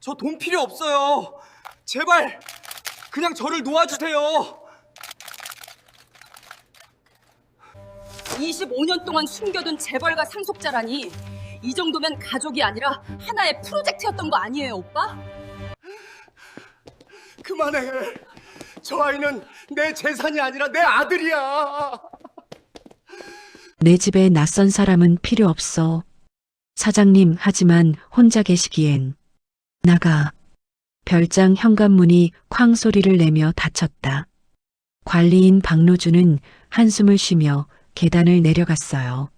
저 돈 필요 없어요. 제발 그냥 저를 놓아주세요. 25년 동안 숨겨둔 재벌가 상속자라니 이 정도면 가족이 아니라 하나의 프로젝트였던 거 아니에요, 오빠? 그만해. 저 아이는 내 재산이 아니라 내 아들이야. 내 집에 낯선 사람은 필요 없어. 사장님, 하지만 혼자 계시기엔. 나가. 별장 현관문이 쾅 소리를 내며 닫혔다. 관리인 박노주는 한숨을 쉬며 계단을 내려갔어요.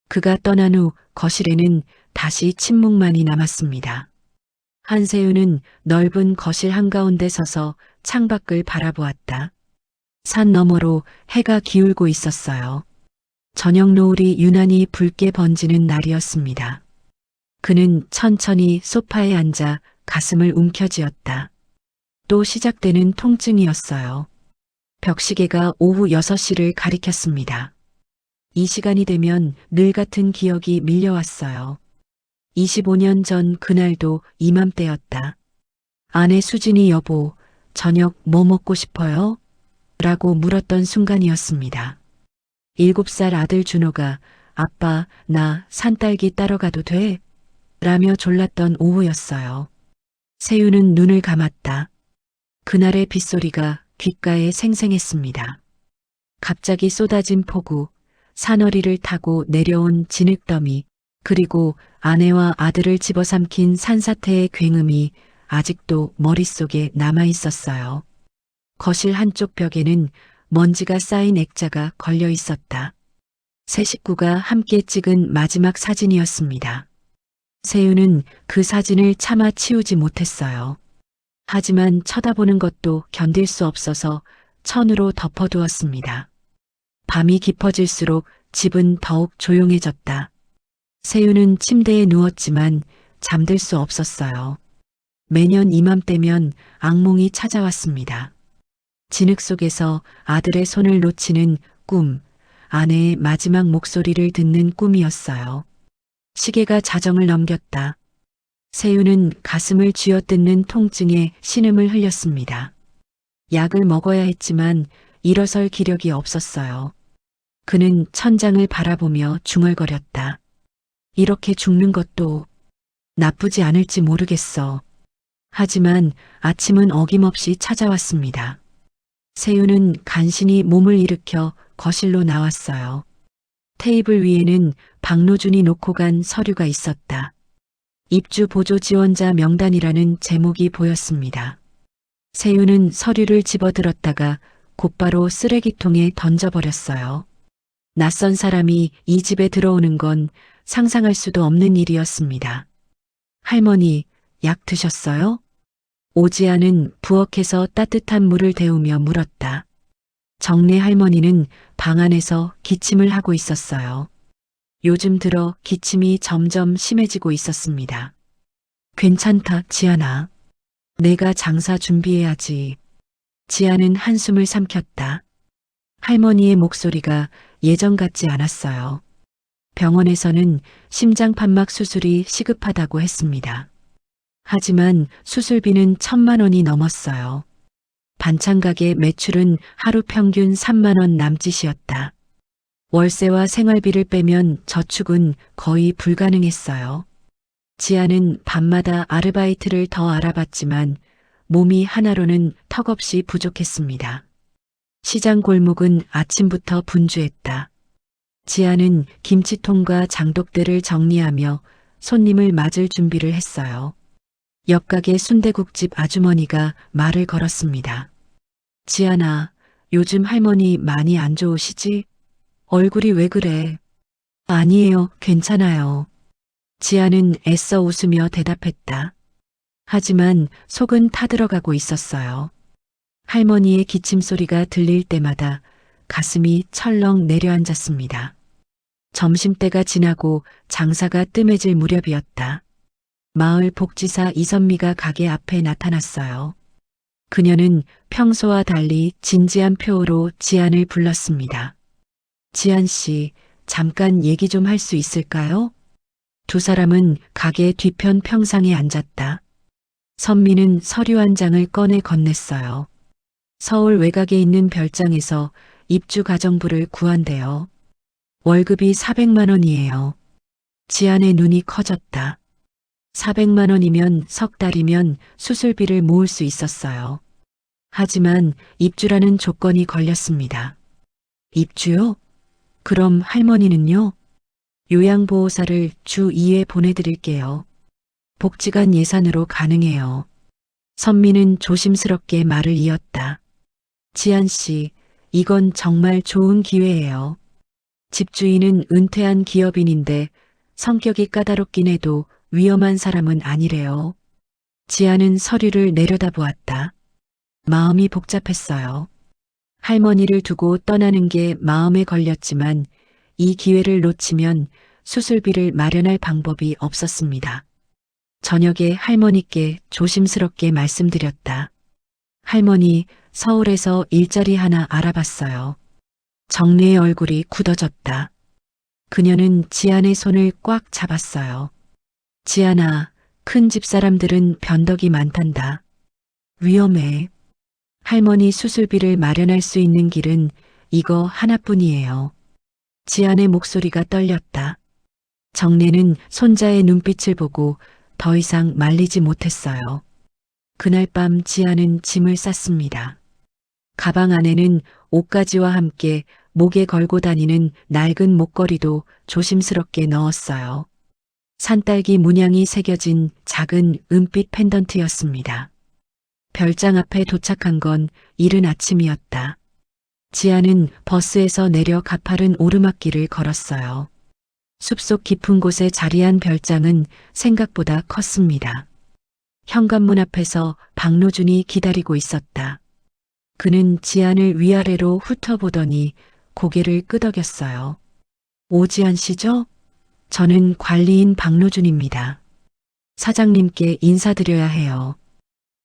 그가 떠난 후 거실에는 다시 침묵만이 남았습니다. 한세윤은 넓은 거실 한가운데 서서 창밖을 바라보았다. 산 너머로 해가 기울고 있었어요. 저녁 노을이 유난히 붉게 번지는 날이었습니다. 그는 천천히 소파에 앉아 가슴을 움켜쥐었다. 또 시작되는 통증이었어요. 벽시계가 오후 6시를 가리켰습니다. 이 시간이 되면 늘 같은 기억이 밀려왔어요. 25년 전 그날도 이맘때였다. 아내 수진이 여보, 저녁 뭐 먹고 싶어요? 라고 물었던 순간이었습니다. 7살 아들 준호가 아빠, 나 산딸기 따러 가도 돼? 라며 졸랐던 오후였어요. 세윤은 눈을 감았다. 그날의 빗소리가 귓가에 생생했습니다. 갑자기 쏟아진 폭우, 산허리를 타고 내려온 진흙더미, 그리고 아내와 아들을 집어삼킨 산사태의 굉음이 아직도 머릿속에 남아있었어요. 거실 한쪽 벽에는 먼지가 쌓인 액자가 걸려 있었다. 세 식구가 함께 찍은 마지막 사진이었습니다. 세윤은 그 사진을 차마 치우지 못했어요. 하지만 쳐다보는 것도 견딜 수 없어서 천으로 덮어두었습니다. 밤이 깊어질수록 집은 더욱 조용해졌다. 세윤은 침대에 누웠지만 잠들 수 없었어요. 매년 이맘때면 악몽이 찾아왔습니다. 진흙 속에서 아들의 손을 놓치는 꿈, 아내의 마지막 목소리를 듣는 꿈이었어요. 시계가 자정을 넘겼다. 세윤은 가슴을 쥐어뜯는 통증에 신음을 흘렸습니다. 약을 먹어야 했지만 일어설 기력이 없었어요. 그는 천장을 바라보며 중얼거렸다. 이렇게 죽는 것도 나쁘지 않을지 모르겠어. 하지만 아침은 어김없이 찾아왔습니다. 세윤은 간신히 몸을 일으켜 거실로 나왔어요. 테이블 위에는 박노준이 놓고 간 서류가 있었다. 입주 보조 지원자 명단이라는 제목이 보였습니다. 세윤은 서류를 집어들었다가 곧바로 쓰레기통에 던져버렸어요. 낯선 사람이 이 집에 들어오는 건 상상할 수도 없는 일이었습니다. 할머니, 약 드셨어요? 오지아는 부엌에서 따뜻한 물을 데우며 물었다. 정내 할머니는 방 안에서 기침을 하고 있었어요. 요즘 들어 기침이 점점 심해지고 있었습니다. 괜찮다, 지아나. 내가 장사 준비해야지. 지아는 한숨을 삼켰다. 할머니의 목소리가 예전 같지 않았어요. 병원에서는 심장판막 수술이 시급하다고 했습니다. 하지만 수술비는 1,000만 원이 넘었어요. 반찬 가게 매출은 하루 평균 3만 원 남짓이었다. 월세와 생활비를 빼면 저축은 거의 불가능했어요. 지아는 밤마다 아르바이트를 더 알아봤지만 몸이 하나로는 턱없이 부족했습니다. 시장 골목은 아침부터 분주했다. 지아는 김치통과 장독대를 정리하며 손님을 맞을 준비를 했어요. 옆가게 순대국집 아주머니가 말을 걸었습니다. 지아나, 요즘 할머니 많이 안 좋으시지? 얼굴이 왜 그래? 아니에요, 괜찮아요. 지아는 애써 웃으며 대답했다. 하지만 속은 타들어가고 있었어요. 할머니의 기침 소리가 들릴 때마다 가슴이 철렁 내려앉았습니다. 점심때가 지나고 장사가 뜸해질 무렵이었다. 마을 복지사 이선미가 가게 앞에 나타났어요. 그녀는 평소와 달리 진지한 표호로 지안을 불렀습니다. 지안 씨, 잠깐 얘기 좀 할 수 있을까요? 두 사람은 가게 뒤편 평상에 앉았다. 선미는 서류 한 장을 꺼내 건넸어요. 서울 외곽에 있는 별장에서 입주 가정부를 구한대요. 월급이 400만 원이에요. 지안의 눈이 커졌다. 400만 원이면 석 달이면 수술비를 모을 수 있었어요. 하지만 입주라는 조건이 걸렸습니다. 입주요? 그럼 할머니는요? 요양보호사를 주 2회 보내드릴게요. 복지관 예산으로 가능해요. 선미는 조심스럽게 말을 이었다. 지안 씨, 이건 정말 좋은 기회예요. 집주인은 은퇴한 기업인인데 성격이 까다롭긴 해도 위험한 사람은 아니래요. 지안은 서류를 내려다보았다. 마음이 복잡했어요. 할머니를 두고 떠나는 게 마음에 걸렸지만 이 기회를 놓치면 수술비를 마련할 방법이 없었습니다. 저녁에 할머니께 조심스럽게 말씀드렸다. 할머니, 서울에서 일자리 하나 알아봤어요. 정래의 얼굴이 굳어졌다. 그녀는 지안의 손을 꽉 잡았어요. 지안아, 큰 집 사람들은 변덕이 많단다. 위험해. 할머니 수술비를 마련할 수 있는 길은 이거 하나뿐이에요. 지안의 목소리가 떨렸다. 정래는 손자의 눈빛을 보고 더 이상 말리지 못했어요. 그날 밤 지안은 짐을 쌌습니다. 가방 안에는 옷가지와 함께 목에 걸고 다니는 낡은 목걸이도 조심스럽게 넣었어요. 산딸기 문양이 새겨진 작은 은빛 펜던트였습니다. 별장 앞에 도착한 건 이른 아침이었다. 지안은 버스에서 내려 가파른 오르막길을 걸었어요. 숲속 깊은 곳에 자리한 별장은 생각보다 컸습니다. 현관문 앞에서 박노준이 기다리고 있었다. 그는 지안을 위아래로 훑어보더니 고개를 끄덕였어요. 오지안 씨죠? 저는 관리인 박노준입니다. 사장님께 인사드려야 해요.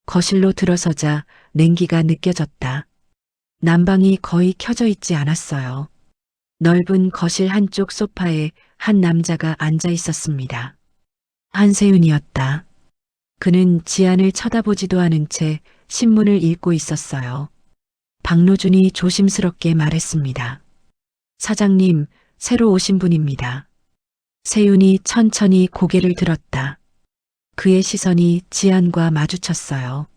거실로 들어서자 냉기가 느껴졌다. 난방이 거의 켜져 있지 않았어요. 넓은 거실 한쪽 소파에 한 남자가 앉아 있었습니다. 한세윤이었다. 그는 지안을 쳐다보지도 않은 채 신문을 읽고 있었어요. 박노준이 조심스럽게 말했습니다. 사장님, 새로 오신 분입니다. 세윤이 천천히 고개를 들었다. 그의 시선이 지안과 마주쳤어요.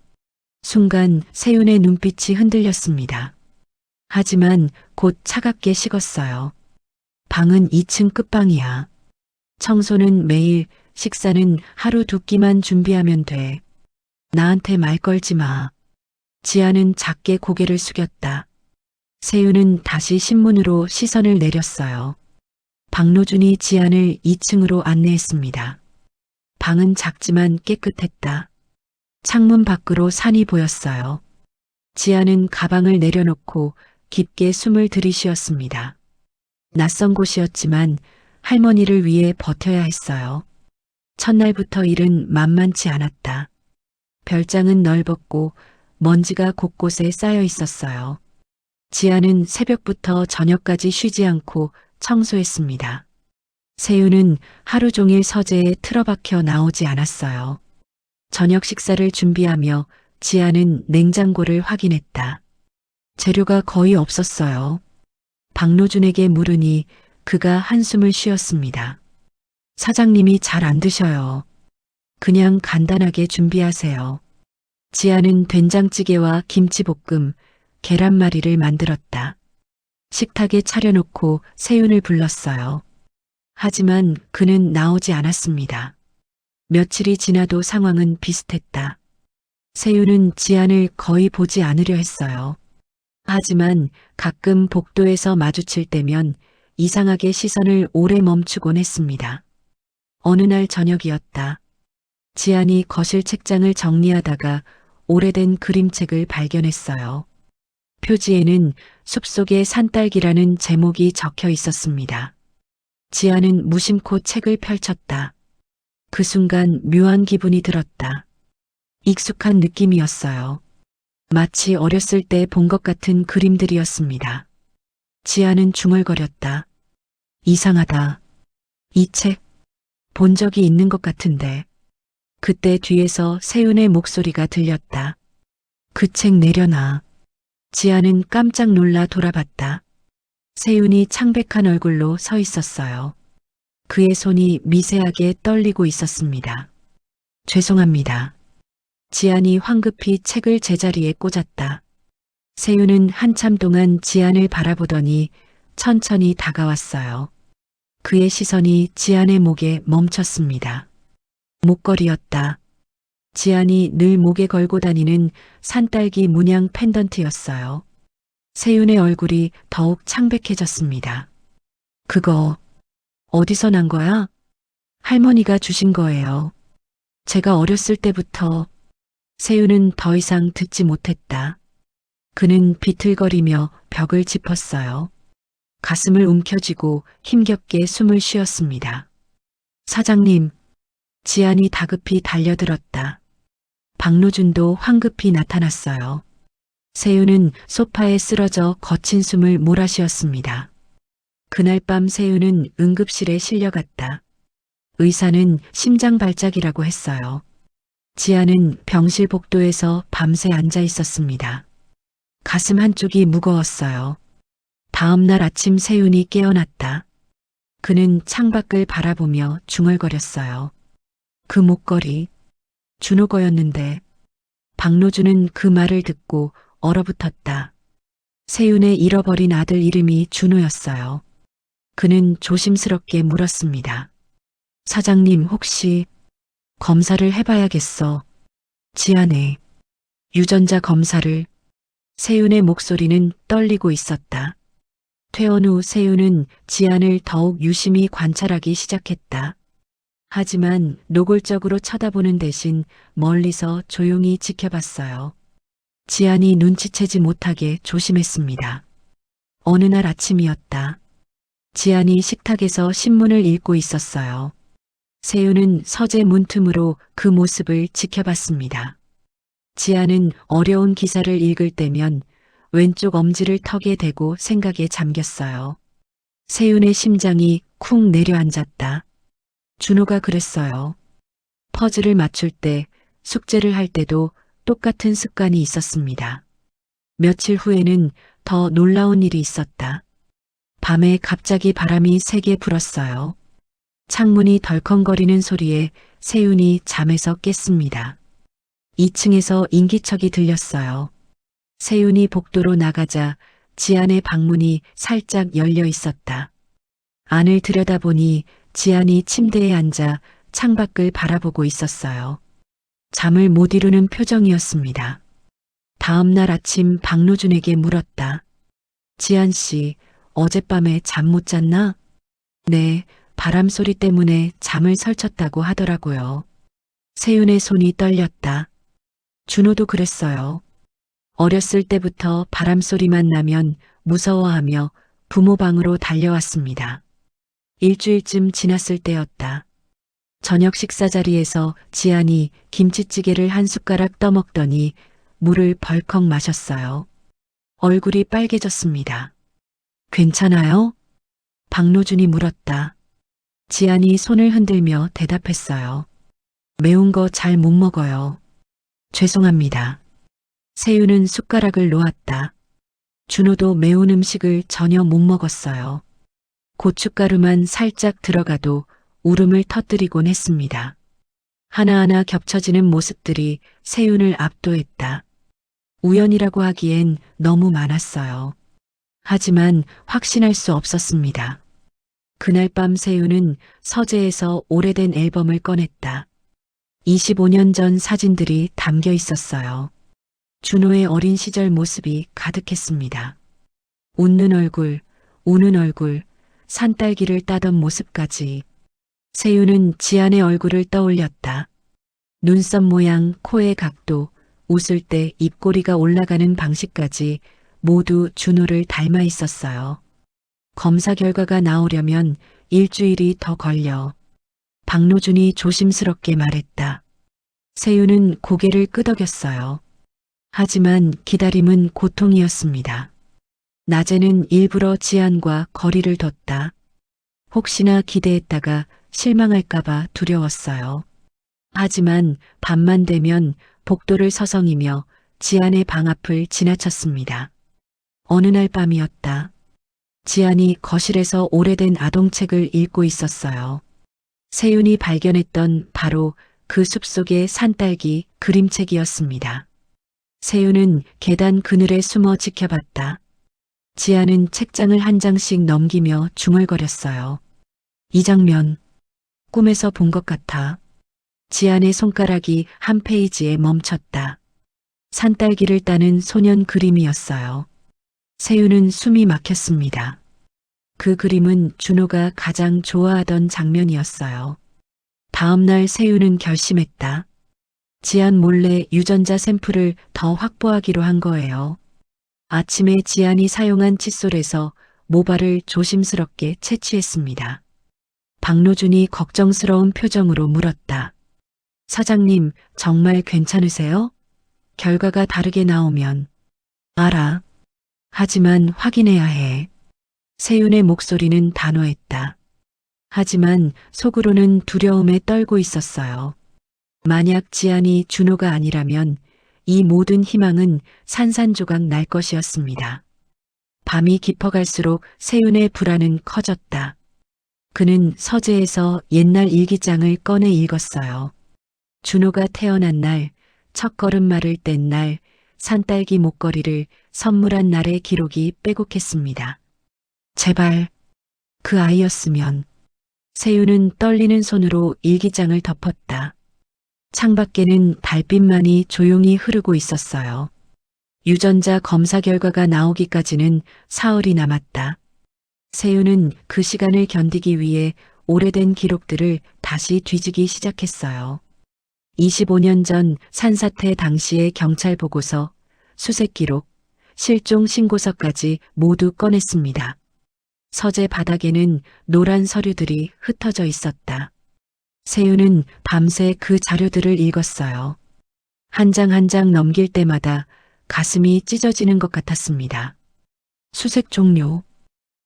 순간 세윤의 눈빛이 흔들렸습니다. 하지만 곧 차갑게 식었어요. 방은 2층 끝방이야. 청소는 매일, 식사는 하루 두 끼만 준비하면 돼. 나한테 말 걸지 마. 지안은 작게 고개를 숙였다. 세윤은 다시 신문으로 시선을 내렸어요. 박노준이 지안을 2층으로 안내했습니다. 방은 작지만 깨끗했다. 창문 밖으로 산이 보였어요. 지안은 가방을 내려놓고 깊게 숨을 들이쉬었습니다. 낯선 곳이었지만 할머니를 위해 버텨야 했어요. 첫날부터 일은 만만치 않았다. 별장은 넓었고 먼지가 곳곳에 쌓여 있었어요. 지안은 새벽부터 저녁까지 쉬지 않고 청소했습니다. 세윤은 하루 종일 서재에 틀어박혀 나오지 않았어요. 저녁 식사를 준비하며 지안은 냉장고를 확인했다. 재료가 거의 없었어요. 박노준에게 물으니 그가 한숨을 쉬었습니다. 사장님이 잘 안 드셔요. 그냥 간단하게 준비하세요. 지안은 된장찌개와 김치볶음, 계란말이를 만들었다. 식탁에 차려놓고 세윤을 불렀어요. 하지만 그는 나오지 않았습니다. 며칠이 지나도 상황은 비슷했다. 세윤은 지안을 거의 보지 않으려 했어요. 하지만 가끔 복도에서 마주칠 때면 이상하게 시선을 오래 멈추곤 했습니다. 어느 날 저녁이었다. 지안이 거실 책장을 정리하다가 오래된 그림책을 발견했어요. 표지에는 숲속의 산딸기라는 제목이 적혀 있었습니다. 지안은 무심코 책을 펼쳤다. 그 순간 묘한 기분이 들었다. 익숙한 느낌이었어요. 마치 어렸을 때 본 것 같은 그림들이었습니다. 지안은 중얼거렸다. 이상하다. 이 책 본 적이 있는 것 같은데. 그때 뒤에서 세윤의 목소리가 들렸다. 그 책 내려놔. 지아는 깜짝 놀라 돌아봤다. 세윤이 창백한 얼굴로 서 있었어요. 그의 손이 미세하게 떨리고 있었습니다. 죄송합니다. 지안이 황급히 책을 제자리에 꽂았다. 세윤은 한참 동안 지안을 바라보더니 천천히 다가왔어요. 그의 시선이 지안의 목에 멈췄습니다. 목걸이였다. 지안이 늘 목에 걸고 다니는 산딸기 문양 펜던트였어요. 세윤의 얼굴이 더욱 창백해졌습니다. 그거 어디서 난 거야? 할머니가 주신 거예요. 제가 어렸을 때부터. 세윤은 더 이상 듣지 못했다. 그는 비틀거리며 벽을 짚었어요. 가슴을 움켜쥐고 힘겹게 숨을 쉬었습니다. 사장님, 지안이 다급히 달려들었다. 박노준도 황급히 나타났어요. 세윤은 소파에 쓰러져 거친 숨을 몰아쉬었습니다. 그날 밤 세윤은 응급실에 실려갔다. 의사는 심장 발작이라고 했어요. 지아는 병실 복도에서 밤새 앉아 있었습니다. 가슴 한쪽이 무거웠어요. 다음 날 아침 세윤이 깨어났다. 그는 창밖을 바라보며 중얼거렸어요. 그 목걸이, 준호 거였는데. 박노준은 그 말을 듣고 얼어붙었다. 세윤의 잃어버린 아들 이름이 준호였어요. 그는 조심스럽게 물었습니다. 사장님 혹시 검사를 해봐야겠어. 지안의 유전자 검사를. 세윤의 목소리는 떨리고 있었다. 퇴원 후 세윤은 지안을 더욱 유심히 관찰하기 시작했다. 하지만 노골적으로 쳐다보는 대신 멀리서 조용히 지켜봤어요. 지안이 눈치채지 못하게 조심했습니다. 어느 날 아침이었다. 지안이 식탁에서 신문을 읽고 있었어요. 세윤은 서재 문틈으로 그 모습을 지켜봤습니다. 지아는 어려운 기사를 읽을 때면 왼쪽 엄지를 턱에 대고 생각에 잠겼어요. 세윤의 심장이 쿵 내려앉았다. 준호가 그랬어요. 퍼즐을 맞출 때, 숙제를 할 때도 똑같은 습관이 있었습니다. 며칠 후에는 더 놀라운 일이 있었다. 밤에 갑자기 바람이 세게 불었어요. 창문이 덜컹거리는 소리에 세윤이 잠에서 깼습니다. 2층에서 인기척이 들렸어요. 세윤이 복도로 나가자 지안의 방문이 살짝 열려 있었다. 안을 들여다보니 지안이 침대에 앉아 창밖을 바라보고 있었어요. 잠을 못 이루는 표정이었습니다. 다음 날 아침 박노준에게 물었다. 지안 씨, 어젯밤에 잠 못 잤나? 네, 바람 소리 때문에 잠을 설쳤다고 하더라고요. 세윤의 손이 떨렸다. 준호도 그랬어요. 어렸을 때부터 바람 소리만 나면 무서워하며 부모 방으로 달려왔습니다. 일주일쯤 지났을 때였다. 저녁 식사 자리에서 지안이 김치찌개를 한 숟가락 떠먹더니 물을 벌컥 마셨어요. 얼굴이 빨개졌습니다. 괜찮아요? 박노준이 물었다. 지안이 손을 흔들며 대답했어요. 매운 거 잘 못 먹어요. 죄송합니다. 세윤은 숟가락을 놓았다. 준호도 매운 음식을 전혀 못 먹었어요. 고춧가루만 살짝 들어가도 울음을 터뜨리곤 했습니다. 하나하나 겹쳐지는 모습들이 세윤을 압도했다. 우연이라고 하기엔 너무 많았어요. 하지만 확신할 수 없었습니다. 그날 밤 세윤은 서재에서 오래된 앨범을 꺼냈다. 25년 전 사진들이 담겨 있었어요. 준호의 어린 시절 모습이 가득했습니다. 웃는 얼굴, 우는 얼굴, 산딸기를 따던 모습까지. 세윤은 지안의 얼굴을 떠올렸다. 눈썹 모양, 코의 각도, 웃을 때 입꼬리가 올라가는 방식까지 모두 준호를 닮아 있었어요. 검사 결과가 나오려면 일주일이 더 걸려. 박노준이 조심스럽게 말했다. 세윤은 고개를 끄덕였어요. 하지만 기다림은 고통이었습니다. 낮에는 일부러 지안과 거리를 뒀다. 혹시나 기대했다가 실망할까봐 두려웠어요. 하지만 밤만 되면 복도를 서성이며 지안의 방 앞을 지나쳤습니다. 어느 날 밤이었다. 지안이 거실에서 오래된 아동책을 읽고 있었어요. 세윤이 발견했던 바로 그 숲속의 산딸기 그림책이었습니다. 세윤은 계단 그늘에 숨어 지켜봤다. 지안은 책장을 한 장씩 넘기며 중얼거렸어요. 이 장면, 꿈에서 본 것 같아. 지안의 손가락이 한 페이지에 멈췄다. 산딸기를 따는 소년 그림이었어요. 세윤은 숨이 막혔습니다. 그 그림은 준호가 가장 좋아하던 장면이었어요. 다음 날 세윤은 결심했다. 지안 몰래 유전자 샘플을 더 확보하기로 한 거예요. 아침에 지안이 사용한 칫솔에서 모발을 조심스럽게 채취했습니다. 박노준이 걱정스러운 표정으로 물었다. 사장님, 정말 괜찮으세요? 결과가 다르게 나오면. 알아. 하지만 확인해야 해. 세윤의 목소리는 단호했다. 하지만 속으로는 두려움에 떨고 있었어요. 만약 지안이 준호가 아니라면 이 모든 희망은 산산조각 날 것이었습니다. 밤이 깊어갈수록 세윤의 불안은 커졌다. 그는 서재에서 옛날 일기장을 꺼내 읽었어요. 준호가 태어난 날, 첫 걸음마를 뗀 날, 산딸기 목걸이를 선물한 날의 기록이 빼곡했습니다. 제발 그 아이였으면. 세윤은 떨리는 손으로 일기장을 덮었다. 창밖에는 달빛만이 조용히 흐르고 있었어요. 유전자 검사 결과가 나오기까지는 사흘이 남았다. 세윤은 그 시간을 견디기 위해 오래된 기록들을 다시 뒤지기 시작했어요. 25년 전 산사태 당시의 경찰 보고서, 수색 기록, 실종 신고서까지 모두 꺼냈습니다. 서재 바닥에는 노란 서류들이 흩어져 있었다. 세윤은 밤새 그 자료들을 읽었어요. 한 장 한 장 넘길 때마다 가슴이 찢어지는 것 같았습니다. 수색 종료,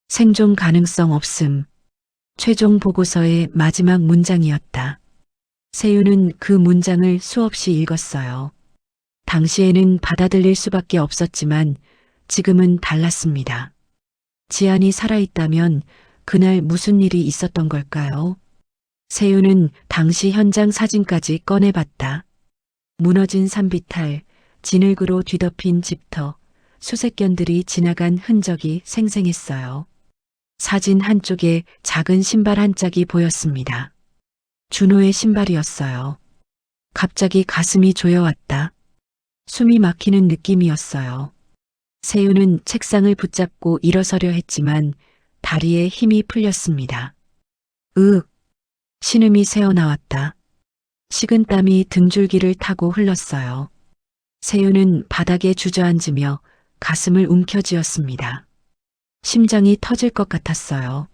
생존 가능성 없음, 최종 보고서의 마지막 문장이었다. 세윤은 그 문장을 수없이 읽었어요. 당시에는 받아들일 수밖에 없었지만 지금은 달랐습니다. 지안이 살아있다면 그날 무슨 일이 있었던 걸까요? 세윤은 당시 현장 사진까지 꺼내봤다. 무너진 산비탈, 진흙으로 뒤덮인 집터, 수색견들이 지나간 흔적이 생생했어요. 사진 한쪽에 작은 신발 한 짝이 보였습니다. 준호의 신발이었어요. 갑자기 가슴이 조여왔다. 숨이 막히는 느낌이었어요. 세윤은 책상을 붙잡고 일어서려 했지만 다리에 힘이 풀렸습니다. 신음이 새어나왔다. 식은땀이 등줄기를 타고 흘렀어요. 세윤은 바닥에 주저앉으며 가슴을 움켜쥐었습니다. 심장이 터질 것 같았어요.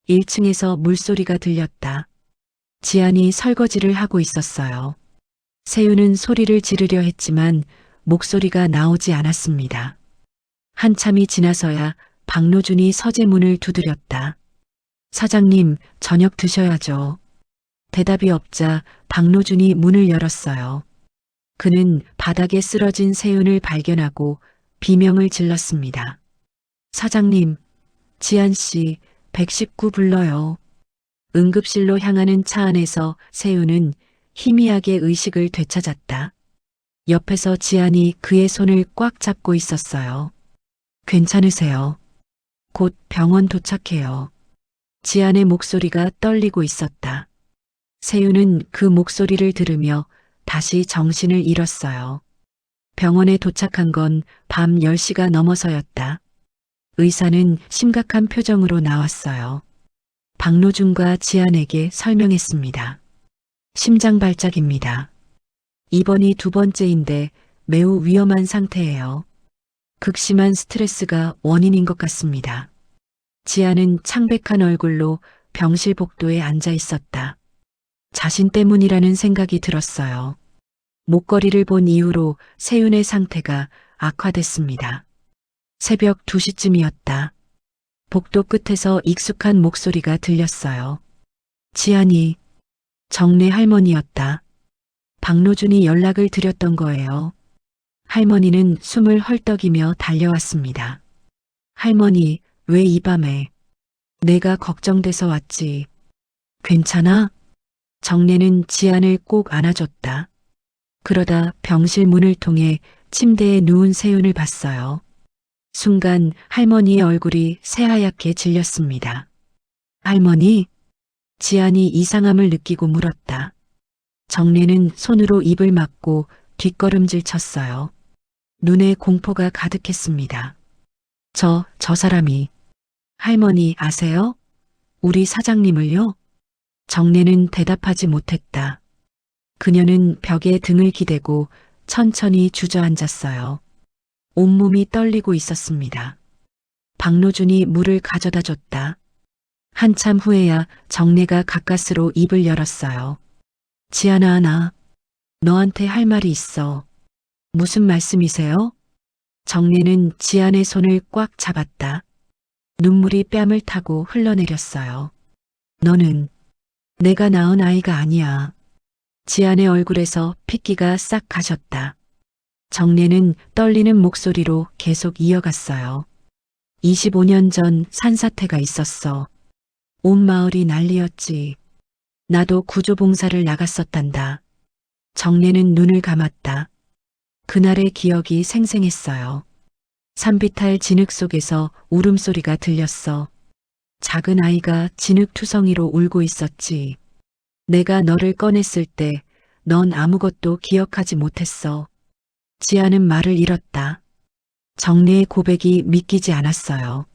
1층에서 물소리가 들렸다. 지안이 설거지를 하고 있었어요. 세윤은 소리를 지르려 했지만 목소리가 나오지 않았습니다. 한참이 지나서야 박노준이 서재 문을 두드렸다. 사장님, 저녁 드셔야죠. 대답이 없자 박노준이 문을 열었어요. 그는 바닥에 쓰러진 세윤을 발견하고 비명을 질렀습니다. 사장님, 지안 씨, 119 불러요. 응급실로 향하는 차 안에서 세윤은 희미하게 의식을 되찾았다. 옆에서 지안이 그의 손을 꽉 잡고 있었어요. 괜찮으세요? 곧 병원 도착해요. 지안의 목소리가 떨리고 있었다. 세윤은 그 목소리를 들으며 다시 정신을 잃었어요. 병원에 도착한 건 밤 10시가 넘어서였다. 의사는 심각한 표정으로 나왔어요. 박노준과 지안에게 설명했습니다. 심장 발작입니다. 입원이 2번째인데 매우 위험한 상태예요. 극심한 스트레스가 원인인 것 같습니다. 지안은 창백한 얼굴로 병실 복도에 앉아 있었다. 자신 때문이라는 생각이 들었어요. 목걸이를 본 이후로 세윤의 상태가 악화됐습니다. 새벽 2시쯤이었다. 복도 끝에서 익숙한 목소리가 들렸어요. 지안이, 정래 할머니였다. 박노준이 연락을 드렸던 거예요. 할머니는 숨을 헐떡이며 달려왔습니다. 할머니, 왜 이 밤에? 내가 걱정돼서 왔지. 괜찮아? 정래는 지안을 꼭 안아줬다. 그러다 병실 문을 통해 침대에 누운 세윤을 봤어요. 순간 할머니의 얼굴이 새하얗게 질렸습니다. 할머니? 지안이 이상함을 느끼고 물었다. 정래는 손으로 입을 막고 뒷걸음질 쳤어요. 눈에 공포가 가득했습니다. 저 사람이. 할머니 아세요? 우리 사장님을요? 정래는 대답하지 못했다. 그녀는 벽에 등을 기대고 천천히 주저앉았어요. 온몸이 떨리고 있었습니다. 박노준이 물을 가져다 줬다. 한참 후에야 정래가 가까스로 입을 열었어요. 지안아, 나 너한테 할 말이 있어. 무슨 말씀이세요? 정래는 지안의 손을 꽉 잡았다. 눈물이 뺨을 타고 흘러내렸어요. 너는 내가 낳은 아이가 아니야. 지안의 얼굴에서 핏기가 싹 가셨다. 정래는 떨리는 목소리로 계속 이어갔어요. 25년 전 산사태가 있었어. 온 마을이 난리였지. 나도 구조봉사를 나갔었단다. 정래는 눈을 감았다. 그날의 기억이 생생했어요. 산비탈 진흙 속에서 울음소리가 들렸어. 작은 아이가 진흙투성이로 울고 있었지. 내가 너를 꺼냈을 때 넌 아무것도 기억하지 못했어. 지아는 말을 잃었다. 정래의 고백이 믿기지 않았어요.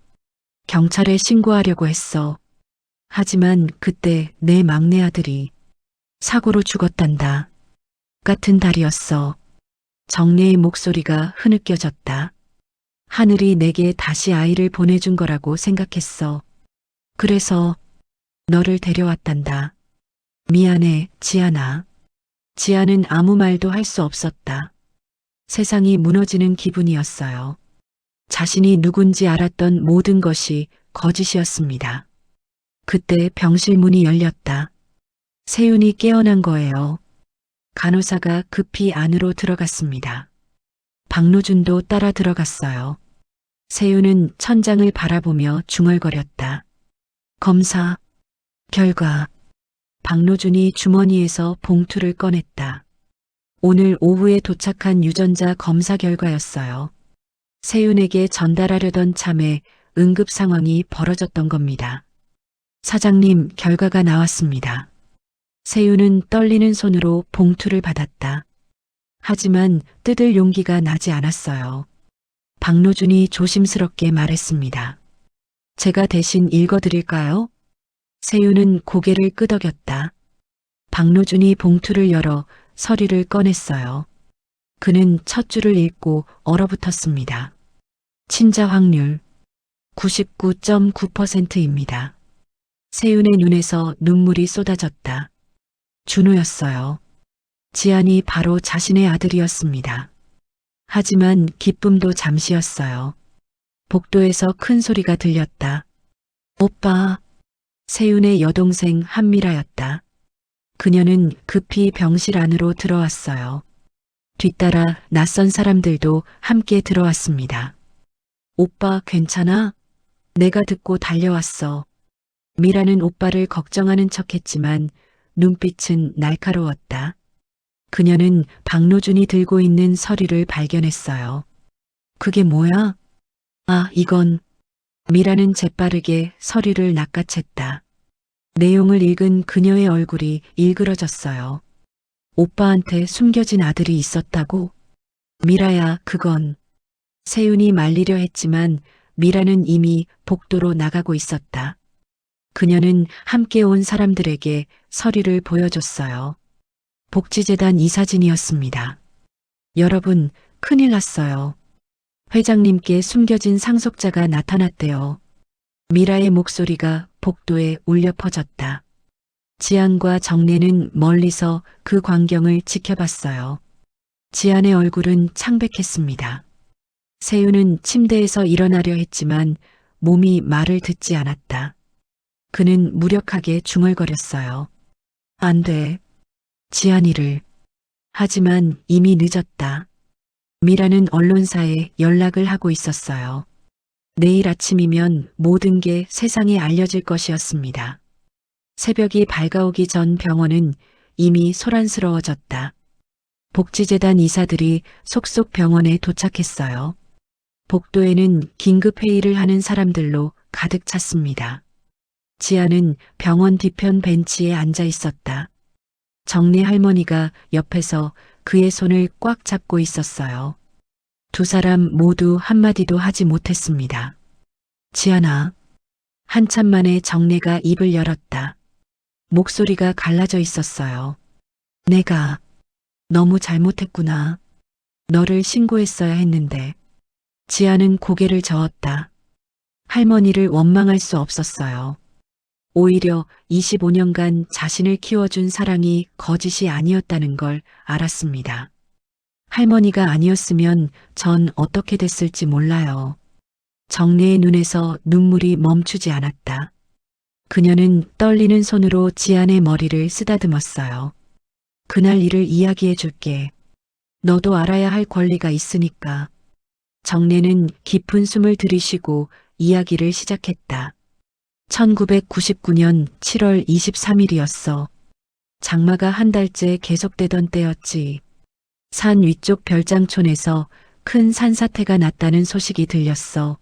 경찰에 신고하려고 했어. 하지만 그때 내 막내 아들이 사고로 죽었단다. 같은 달이었어. 정래의 목소리가 흐느껴졌다. 하늘이 내게 다시 아이를 보내준 거라고 생각했어. 그래서 너를 데려왔단다. 미안해, 지안아. 지안은 아무 말도 할 수 없었다. 세상이 무너지는 기분이었어요. 자신이 누군지 알았던 모든 것이 거짓이었습니다. 그때 병실 문이 열렸다. 세윤이 깨어난 거예요. 간호사가 급히 안으로 들어갔습니다. 박노준도 따라 들어갔어요. 세윤은 천장을 바라보며 중얼거렸다. 검사, 결과. 박노준이 주머니에서 봉투를 꺼냈다. 오늘 오후에 도착한 유전자 검사 결과였어요. 세윤에게 전달하려던 참에 응급 상황이 벌어졌던 겁니다. 사장님, 결과가 나왔습니다. 세윤은 떨리는 손으로 봉투를 받았다. 하지만 뜯을 용기가 나지 않았어요. 박노준이 조심스럽게 말했습니다. 제가 대신 읽어드릴까요? 세윤은 고개를 끄덕였다. 박노준이 봉투를 열어 서류를 꺼냈어요. 그는 첫 줄을 읽고 얼어붙었습니다. 친자 확률 99.9%입니다. 세윤의 눈에서 눈물이 쏟아졌다. 준호였어요. 지안이 바로 자신의 아들이었습니다. 하지만 기쁨도 잠시였어요. 복도에서 큰 소리가 들렸다. 오빠. 세윤의 여동생 한미라였다. 그녀는 급히 병실 안으로 들어왔어요. 뒤따라 낯선 사람들도 함께 들어왔습니다. 오빠 괜찮아? 내가 듣고 달려왔어. 미라는 오빠를 걱정하는 척했지만 눈빛은 날카로웠다. 그녀는 박노준이 들고 있는 서류를 발견했어요. 그게 뭐야? 아, 이건. 미라는 재빠르게 서류를 낚아챘다. 내용을 읽은 그녀의 얼굴이 일그러졌어요. 오빠한테 숨겨진 아들이 있었다고? 미라야, 그건. 세윤이 말리려 했지만 미라는 이미 복도로 나가고 있었다. 그녀는 함께 온 사람들에게 서류를 보여줬어요. 복지재단 이사진이었습니다. 여러분, 큰일 났어요. 회장님께 숨겨진 상속자가 나타났대요. 미라의 목소리가 복도에 울려 퍼졌다. 지안과 정래는 멀리서 그 광경을 지켜봤어요. 지안의 얼굴은 창백했습니다. 세윤은 침대에서 일어나려 했지만 몸이 말을 듣지 않았다. 그는 무력하게 중얼거렸어요. 안 돼. 지안이를 하지만 이미 늦었다. 미라는 언론사에 연락을 하고 있었어요. 내일 아침이면 모든 게 세상에 알려질 것이었습니다. 새벽이 밝아오기 전 병원은 이미 소란스러워졌다. 복지재단 이사들이 속속 병원에 도착했어요. 복도에는 긴급회의를 하는 사람들로 가득 찼습니다. 지아는 병원 뒤편 벤치에 앉아 있었다. 정리 할머니가 옆에서 그의 손을 꽉 잡고 있었어요. 두 사람 모두 한마디도 하지 못했습니다. 지아나. 한참 만에 정례가 입을 열었다. 목소리가 갈라져 있었어요. 내가 너무 잘못했구나. 너를 신고했어야 했는데. 지아는 고개를 저었다. 할머니를 원망할 수 없었어요. 오히려 25년간 자신을 키워준 사랑이 거짓이 아니었다는 걸 알았습니다. 할머니가 아니었으면 전 어떻게 됐을지 몰라요. 정례의 눈에서 눈물이 멈추지 않았다. 그녀는 떨리는 손으로 지안의 머리를 쓰다듬었어요. 그날 일을 이야기해 줄게. 너도 알아야 할 권리가 있으니까. 정례는 깊은 숨을 들이쉬고 이야기를 시작했다. 1999년 7월 23일이었어. 장마가 한 달째 계속되던 때였지. 산 위쪽 별장촌에서 큰 산사태가 났다는 소식이 들렸어.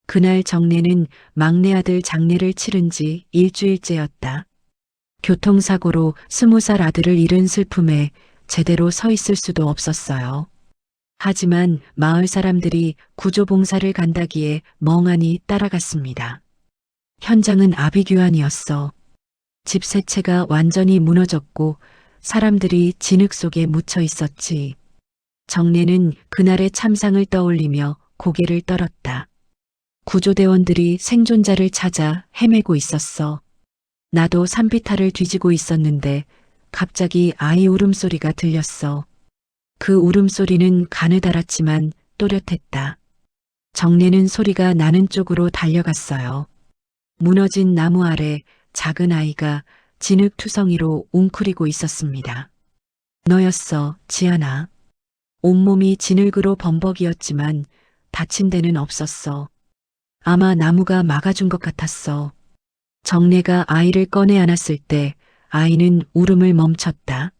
그날 정례는 막내 아들 장례를 치른 지 일주일째였다. 교통사고로 20살 아들을 잃은 슬픔에 제대로 서 있을 수도 없었어요. 하지만 마을 사람들이 구조봉사를 간다기에 멍하니 따라갔습니다. 현장은 아비규환이었어. 집 세 채가 완전히 무너졌고 사람들이 진흙 속에 묻혀 있었지. 정례는 그날의 참상을 떠올리며 고개를 떨었다. 구조대원들이 생존자를 찾아 헤매고 있었어. 나도 산비탈을 뒤지고 있었는데 갑자기 아이 울음소리가 들렸어. 그 울음소리는 가느다랗지만 또렷했다. 정례는 소리가 나는 쪽으로 달려갔어요. 무너진 나무 아래 작은 아이가 진흙투성이로 웅크리고 있었습니다. 너였어, 지아나. 온몸이 진흙으로 범벅이었지만 다친 데는 없었어. 아마 나무가 막아준 것 같았어. 정례가 아이를 꺼내 안았을 때 아이는 울음을 멈췄다.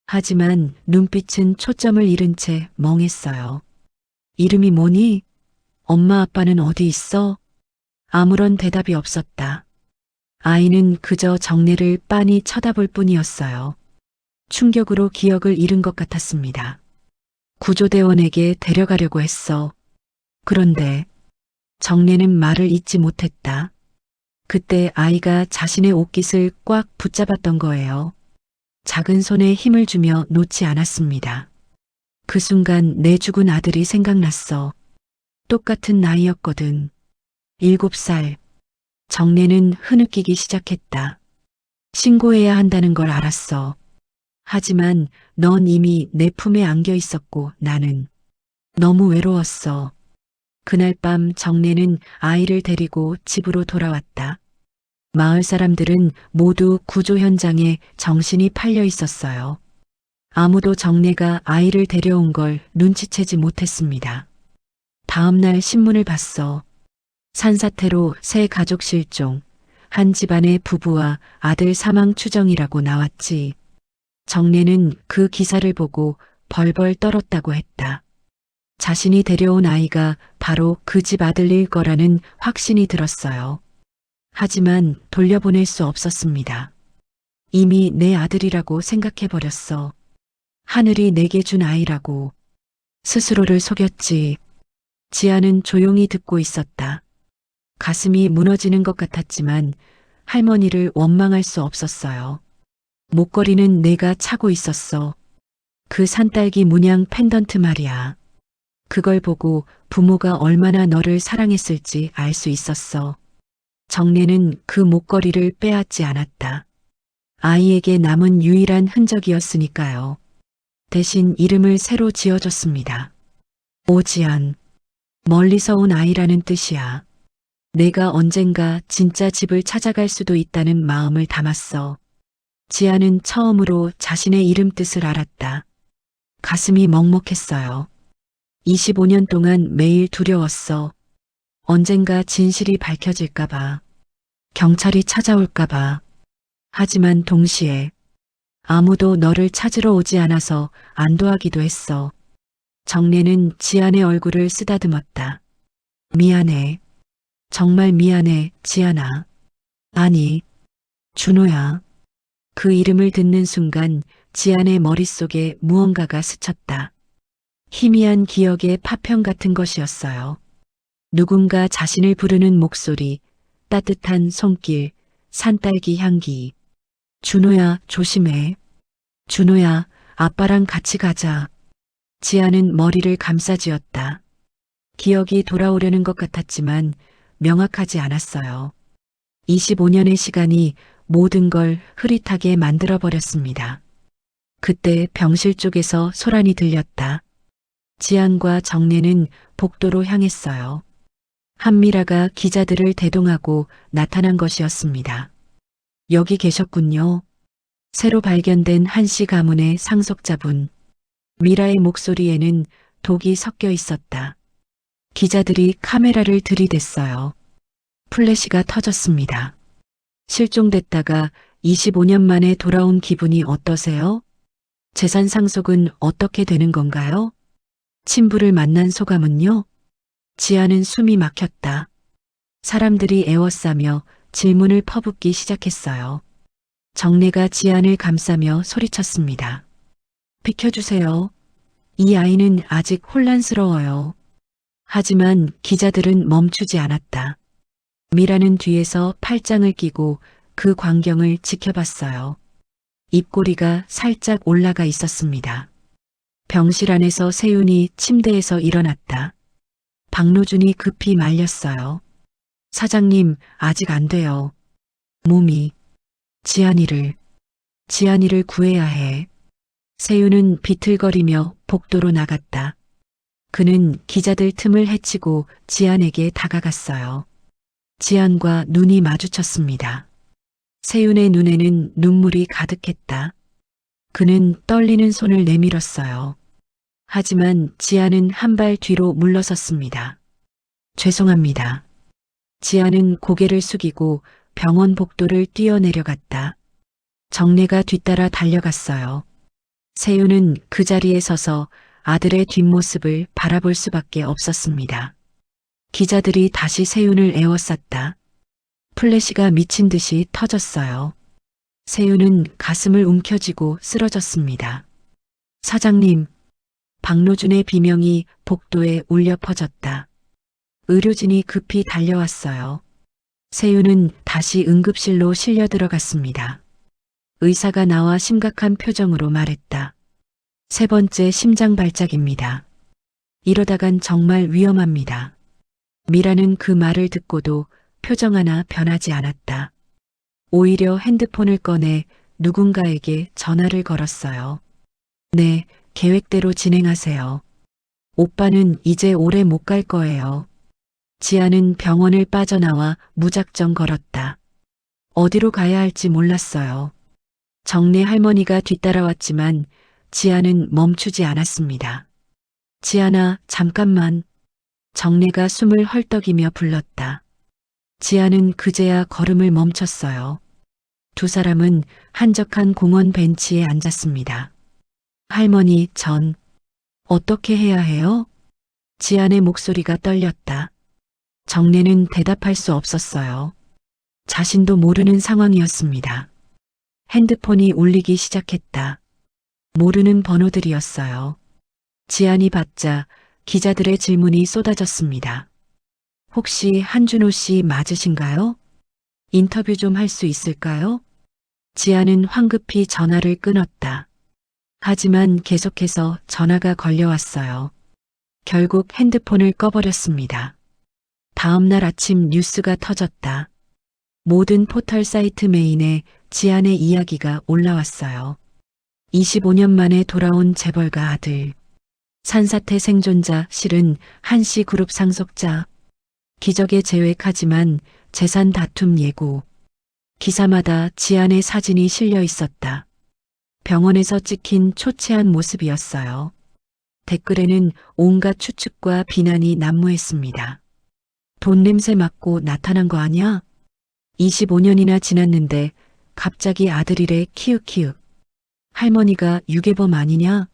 하지만 눈빛은 초점을 잃은 채 멍했어요. 이름이 뭐니? 엄마 아빠는 어디 있어? 아무런 대답이 없었다. 아이는 그저 정례를 빤히 쳐다볼 뿐이었어요. 충격으로 기억을 잃은 것 같았습니다. 구조대원에게 데려가려고 했어. 그런데 정례는 말을 잇지 못했다. 그때 아이가 자신의 옷깃을 꽉 붙잡았던 거예요. 작은 손에 힘을 주며 놓지 않았습니다. 그 순간 내 죽은 아들이 생각났어. 똑같은 나이였거든. 7살. 정례는 흐느끼기 시작했다. 신고해야 한다는 걸 알았어. 하지만 넌 이미 내 품에 안겨 있었고 나는 너무 외로웠어. 그날 밤 정례는 아이를 데리고 집으로 돌아왔다. 마을 사람들은 모두 구조 현장에 정신이 팔려 있었어요. 아무도 정례가 아이를 데려온 걸 눈치채지 못했습니다. 다음 날 신문을 봤어. 산사태로 새 가족 실종, 한 집안의 부부와 아들 사망 추정이라고 나왔지. 정례는 그 기사를 보고 벌벌 떨었다고 했다. 자신이 데려온 아이가 바로 그 집 아들일 거라는 확신이 들었어요. 하지만 돌려보낼 수 없었습니다. 이미 내 아들이라고 생각해버렸어. 하늘이 내게 준 아이라고. 스스로를 속였지. 지아는 조용히 듣고 있었다. 가슴이 무너지는 것 같았지만 할머니를 원망할 수 없었어요. 목걸이는 내가 차고 있었어. 그 산딸기 문양 펜던트 말이야. 그걸 보고 부모가 얼마나 너를 사랑했을지 알 수 있었어. 정례는 그 목걸이를 빼앗지 않았다. 아이에게 남은 유일한 흔적이었으니까요. 대신 이름을 새로 지어줬습니다. 오지안. 멀리서 온 아이라는 뜻이야. 내가 언젠가 진짜 집을 찾아갈 수도 있다는 마음을 담았어. 지아는 처음으로 자신의 이름 뜻을 알았다. 가슴이 먹먹했어요. 25년 동안 매일 두려웠어. 언젠가 진실이 밝혀질까봐. 경찰이 찾아올까봐. 하지만 동시에 아무도 너를 찾으러 오지 않아서 안도하기도 했어. 정래는 지안의 얼굴을 쓰다듬었다. 미안해. 정말 미안해, 지안아. 아니, 준호야. 그 이름을 듣는 순간 지안의 머릿속에 무언가가 스쳤다. 희미한 기억의 파편 같은 것이었어요. 누군가 자신을 부르는 목소리, 따뜻한 손길, 산딸기 향기. 준호야, 조심해. 준호야, 아빠랑 같이 가자. 지아는 머리를 감싸쥐었다. 기억이 돌아오려는 것 같았지만 명확하지 않았어요. 25년의 시간이 모든 걸 흐릿하게 만들어버렸습니다. 그때 병실 쪽에서 소란이 들렸다. 지안과 정래는 복도로 향했어요. 한미라가 기자들을 대동하고 나타난 것이었습니다. 여기 계셨군요. 새로 발견된 한씨 가문의 상속자분. 미라의 목소리에는 독이 섞여 있었다. 기자들이 카메라를 들이댔어요. 플래시가 터졌습니다. 실종됐다가 25년 만에 돌아온 기분이 어떠세요? 재산 상속은 어떻게 되는 건가요? 친부를 만난 소감은요? 지아는 숨이 막혔다. 사람들이 에워싸며 질문을 퍼붓기 시작했어요. 정래가 지안을 감싸며 소리쳤습니다. 비켜주세요. 이 아이는 아직 혼란스러워요. 하지만 기자들은 멈추지 않았다. 미라는 뒤에서 팔짱을 끼고 그 광경을 지켜봤어요. 입꼬리가 살짝 올라가 있었습니다. 병실 안에서 세윤이 침대에서 일어났다. 박노준이 급히 말렸어요. 사장님, 아직 안 돼요. 몸이. 지안이를 구해야 해. 세윤은 비틀거리며 복도로 나갔다. 그는 기자들 틈을 헤치고 지안에게 다가갔어요. 지안과 눈이 마주쳤습니다. 세윤의 눈에는 눈물이 가득했다. 그는 떨리는 손을 내밀었어요. 하지만 지안은 한 발 뒤로 물러섰습니다. 죄송합니다. 지안은 고개를 숙이고 병원 복도를 뛰어내려갔다. 정래가 뒤따라 달려갔어요. 세윤은 그 자리에 서서 아들의 뒷모습을 바라볼 수밖에 없었습니다. 기자들이 다시 세윤을 에워쌌다. 플래시가 미친 듯이 터졌어요. 세윤은 가슴을 움켜쥐고 쓰러졌습니다. 사장님, 박노준의 비명이 복도에 울려 퍼졌다. 의료진이 급히 달려왔어요. 세윤은 다시 응급실로 실려 들어갔습니다. 의사가 나와 심각한 표정으로 말했다. 세 번째 심장 발작입니다. 이러다간 정말 위험합니다. 미라는 그 말을 듣고도 표정 하나 변하지 않았다. 오히려 핸드폰을 꺼내 누군가에게 전화를 걸었어요. 네, 계획대로 진행하세요. 오빠는 이제 오래 못 갈 거예요. 지아는 병원을 빠져나와 무작정 걸었다. 어디로 가야 할지 몰랐어요. 정래 할머니가 뒤따라왔지만 지아는 멈추지 않았습니다. 지아나, 잠깐만. 정래가 숨을 헐떡이며 불렀다. 지아는 그제야 걸음을 멈췄어요. 두 사람은 한적한 공원 벤치에 앉았습니다. 할머니, 전 어떻게 해야 해요? 지안의 목소리가 떨렸다. 정래는 대답할 수 없었어요. 자신도 모르는 상황이었습니다. 핸드폰이 울리기 시작했다. 모르는 번호들이었어요. 지안이 받자 기자들의 질문이 쏟아졌습니다. 혹시 한준호 씨 맞으신가요? 인터뷰 좀 할 수 있을까요? 지안은 황급히 전화를 끊었다. 하지만 계속해서 전화가 걸려왔어요. 결국 핸드폰을 꺼버렸습니다. 다음 날 아침 뉴스가 터졌다. 모든 포털 사이트 메인에 지안의 이야기가 올라왔어요. 25년 만에 돌아온 재벌가 아들. 산사태 생존자, 실은 한씨 그룹 상속자. 기적의 재획하지만 재산 다툼 예고. 기사마다 지안의 사진이 실려 있었다. 병원에서 찍힌 초췌한 모습이었어요. 댓글에는 온갖 추측과 비난이 난무했습니다. 돈 냄새 맡고 나타난 거 아니야? 25년이나 지났는데 갑자기 아들이래 키읔키읔. 할머니가 유괴범 아니냐?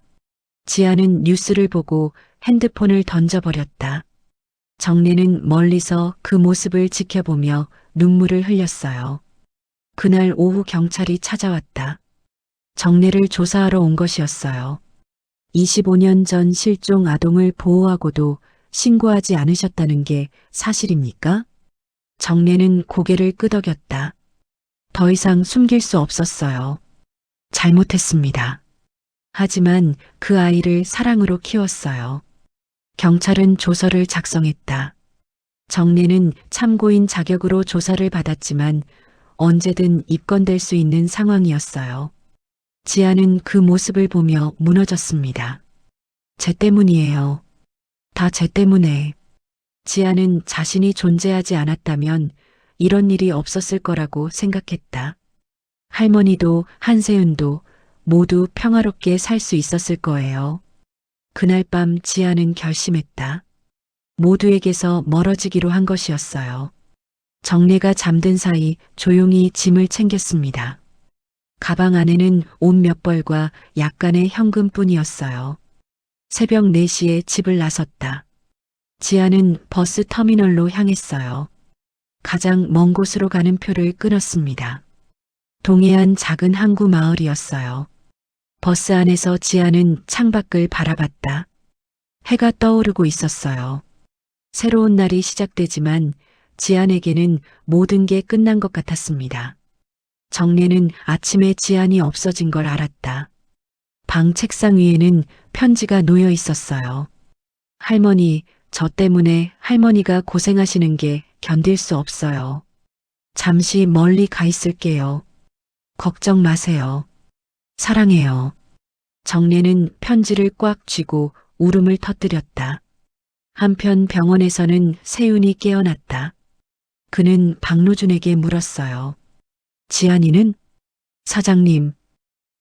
지아는 뉴스를 보고 핸드폰을 던져버렸다. 정례는 멀리서 그 모습을 지켜보며 눈물을 흘렸어요. 그날 오후 경찰이 찾아왔다. 정례를 조사하러 온 것이었어요. 25년 전 실종 아동을 보호하고도 신고하지 않으셨다는 게 사실입니까? 정례는 고개를 끄덕였다. 더 이상 숨길 수 없었어요. 잘못했습니다. 하지만 그 아이를 사랑으로 키웠어요. 경찰은 조서를 작성했다. 정례는 참고인 자격으로 조사를 받았지만 언제든 입건될 수 있는 상황이었어요. 지아는 그 모습을 보며 무너졌습니다. 쟤 때문이에요. 다 쟤 때문에. 지아는 자신이 존재하지 않았다면 이런 일이 없었을 거라고 생각했다. 할머니도 한세윤도 모두 평화롭게 살 수 있었을 거예요. 그날 밤 지아는 결심했다. 모두에게서 멀어지기로 한 것이었어요. 정례가 잠든 사이 조용히 짐을 챙겼습니다. 가방 안에는 옷 몇 벌과 약간의 현금뿐이었어요. 새벽 4시에 집을 나섰다. 지아는 버스 터미널로 향했어요. 가장 먼 곳으로 가는 표를 끊었습니다. 동해안 작은 항구 마을이었어요. 버스 안에서 지아는 창밖을 바라봤다. 해가 떠오르고 있었어요. 새로운 날이 시작되지만 지안에게는 모든 게 끝난 것 같았습니다. 정례는 아침에 지안이 없어진 걸 알았다. 방 책상 위에는 편지가 놓여 있었어요. 할머니, 저 때문에 할머니가 고생하시는 게 견딜 수 없어요. 잠시 멀리 가 있을게요. 걱정 마세요. 사랑해요. 정례는 편지를 꽉 쥐고 울음을 터뜨렸다. 한편 병원에서는 세윤이 깨어났다. 그는 박노준에게 물었어요. 지안이는? 사장님,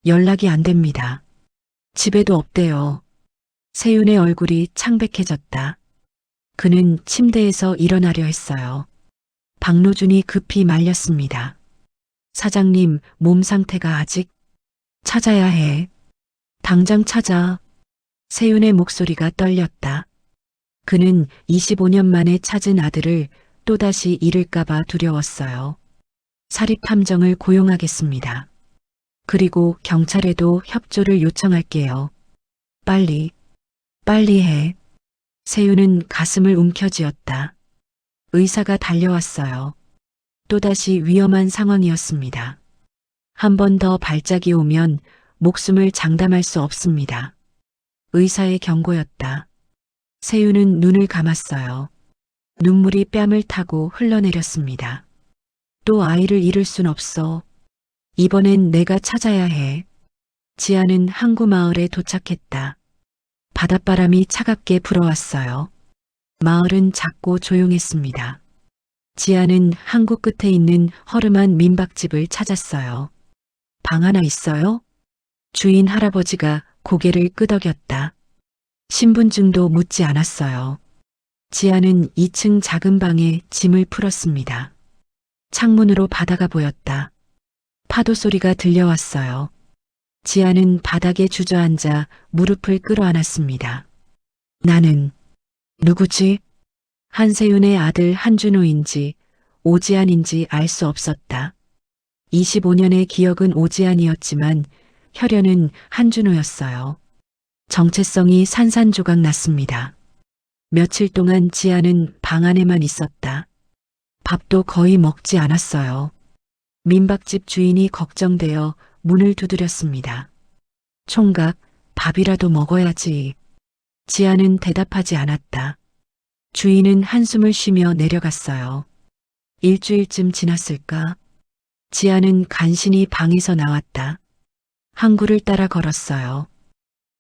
연락이 안 됩니다. 집에도 없대요. 세윤의 얼굴이 창백해졌다. 그는 침대에서 일어나려 했어요. 박노준이 급히 말렸습니다. 사장님, 몸 상태가 아직 찾아야 해. 당장 찾아. 세윤의 목소리가 떨렸다. 그는 25년 만에 찾은 아들을 또다시 잃을까봐 두려웠어요. 사립탐정을 고용하겠습니다. 그리고 경찰에도 협조를 요청할게요. 빨리, 빨리 해. 세윤은 가슴을 움켜쥐었다. 의사가 달려왔어요. 또다시 위험한 상황이었습니다. 한 번 더 발작이 오면 목숨을 장담할 수 없습니다. 의사의 경고였다. 세윤은 눈을 감았어요. 눈물이 뺨을 타고 흘러내렸습니다. 또 아이를 잃을 순 없어. 이번엔 내가 찾아야 해. 지아는 항구 마을에 도착했다. 바닷바람이 차갑게 불어왔어요. 마을은 작고 조용했습니다. 지아는 항구 끝에 있는 허름한 민박집을 찾았어요. 방 하나 있어요? 주인 할아버지가 고개를 끄덕였다. 신분증도 묻지 않았어요. 지아는 2층 작은 방에 짐을 풀었습니다. 창문으로 바다가 보였다. 파도 소리가 들려왔어요. 지아는 바닥에 주저앉아 무릎을 끌어안았습니다. 나는 누구지? 한세윤의 아들 한준호인지 오지안인지 알 수 없었다. 25년의 기억은 오지안이었지만 혈연은 한준호였어요. 정체성이 산산조각 났습니다. 며칠 동안 지아는 방 안에만 있었다. 밥도 거의 먹지 않았어요. 민박집 주인이 걱정되어 문을 두드렸습니다. 총각, 밥이라도 먹어야지. 지아는 대답하지 않았다. 주인은 한숨을 쉬며 내려갔어요. 일주일쯤 지났을까? 지아는 간신히 방에서 나왔다. 항구를 따라 걸었어요.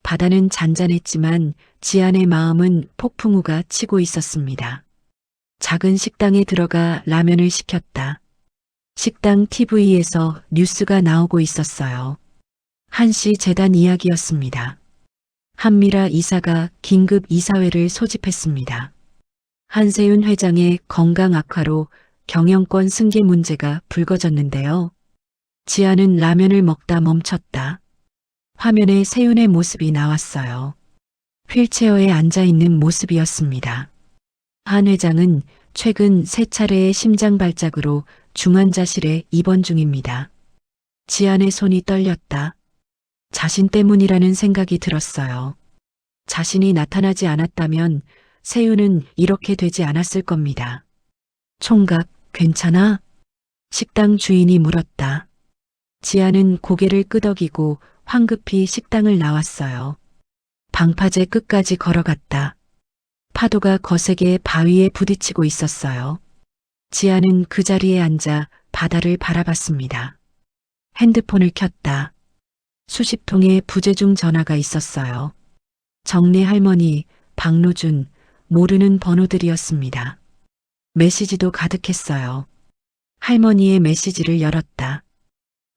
바다는 잔잔했지만 지안의 마음은 폭풍우가 치고 있었습니다. 작은 식당에 들어가 라면을 시켰다. 식당 TV에서 뉴스가 나오고 있었어요. 한씨 재단 이야기였습니다. 한미라 이사가 긴급 이사회를 소집했습니다. 한세윤 회장의 건강 악화로 경영권 승계 문제가 불거졌는데요. 지아는 라면을 먹다 멈췄다. 화면에 세윤의 모습이 나왔어요. 휠체어에 앉아있는 모습이었습니다. 한 회장은 최근 3차례의 심장 발작으로 중환자실에 입원 중입니다. 지안의 손이 떨렸다. 자신 때문이라는 생각이 들었어요. 자신이 나타나지 않았다면 세윤은 이렇게 되지 않았을 겁니다. 총각, 괜찮아? 식당 주인이 물었다. 지아는 고개를 끄덕이고 황급히 식당을 나왔어요. 방파제 끝까지 걸어갔다. 파도가 거세게 바위에 부딪히고 있었어요. 지아는 그 자리에 앉아 바다를 바라봤습니다. 핸드폰을 켰다. 수십 통의 부재중 전화가 있었어요. 정내 할머니, 박노준, 모르는 번호들이었습니다. 메시지도 가득했어요. 할머니의 메시지를 열었다.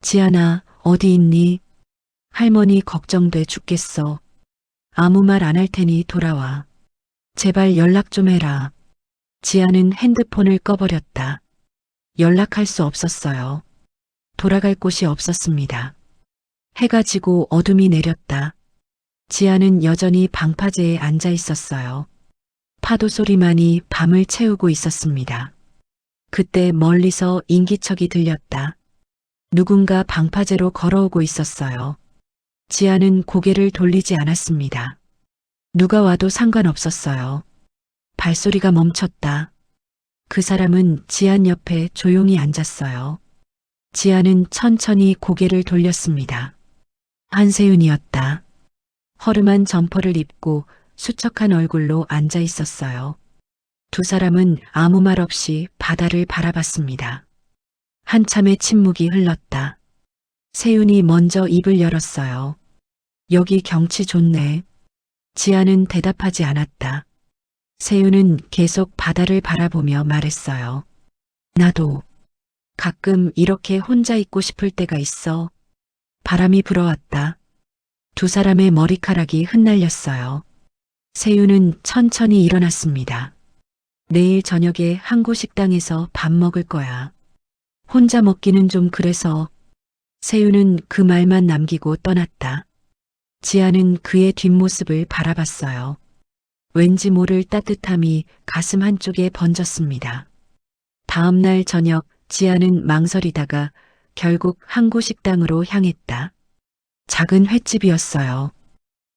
지아나, 어디 있니? 할머니 걱정돼 죽겠어. 아무 말 안 할 테니 돌아와. 제발 연락 좀 해라. 지아는 핸드폰을 꺼버렸다. 연락할 수 없었어요. 돌아갈 곳이 없었습니다. 해가 지고 어둠이 내렸다. 지아는 여전히 방파제에 앉아 있었어요. 파도 소리만이 밤을 채우고 있었습니다. 그때 멀리서 인기척이 들렸다. 누군가 방파제로 걸어오고 있었어요. 지아는 고개를 돌리지 않았습니다. 누가 와도 상관없었어요. 발소리가 멈췄다. 그 사람은 지안 옆에 조용히 앉았어요. 지아는 천천히 고개를 돌렸습니다. 한세윤이었다. 허름한 점퍼를 입고 수척한 얼굴로 앉아 있었어요. 두 사람은 아무 말 없이 바다를 바라봤습니다. 한참의 침묵이 흘렀다. 세윤이 먼저 입을 열었어요. 여기 경치 좋네. 지아는 대답하지 않았다. 세윤은 계속 바다를 바라보며 말했어요. 나도 가끔 이렇게 혼자 있고 싶을 때가 있어. 바람이 불어왔다. 두 사람의 머리카락이 흩날렸어요. 세윤은 천천히 일어났습니다. 내일 저녁에 항구 식당에서 밥 먹을 거야. 혼자 먹기는 좀 그래서. 세윤은 그 말만 남기고 떠났다. 지아는 그의 뒷모습을 바라봤어요. 왠지 모를 따뜻함이 가슴 한쪽에 번졌습니다. 다음 날 저녁 지아는 망설이다가 결국 항구 식당으로 향했다. 작은 횟집이었어요.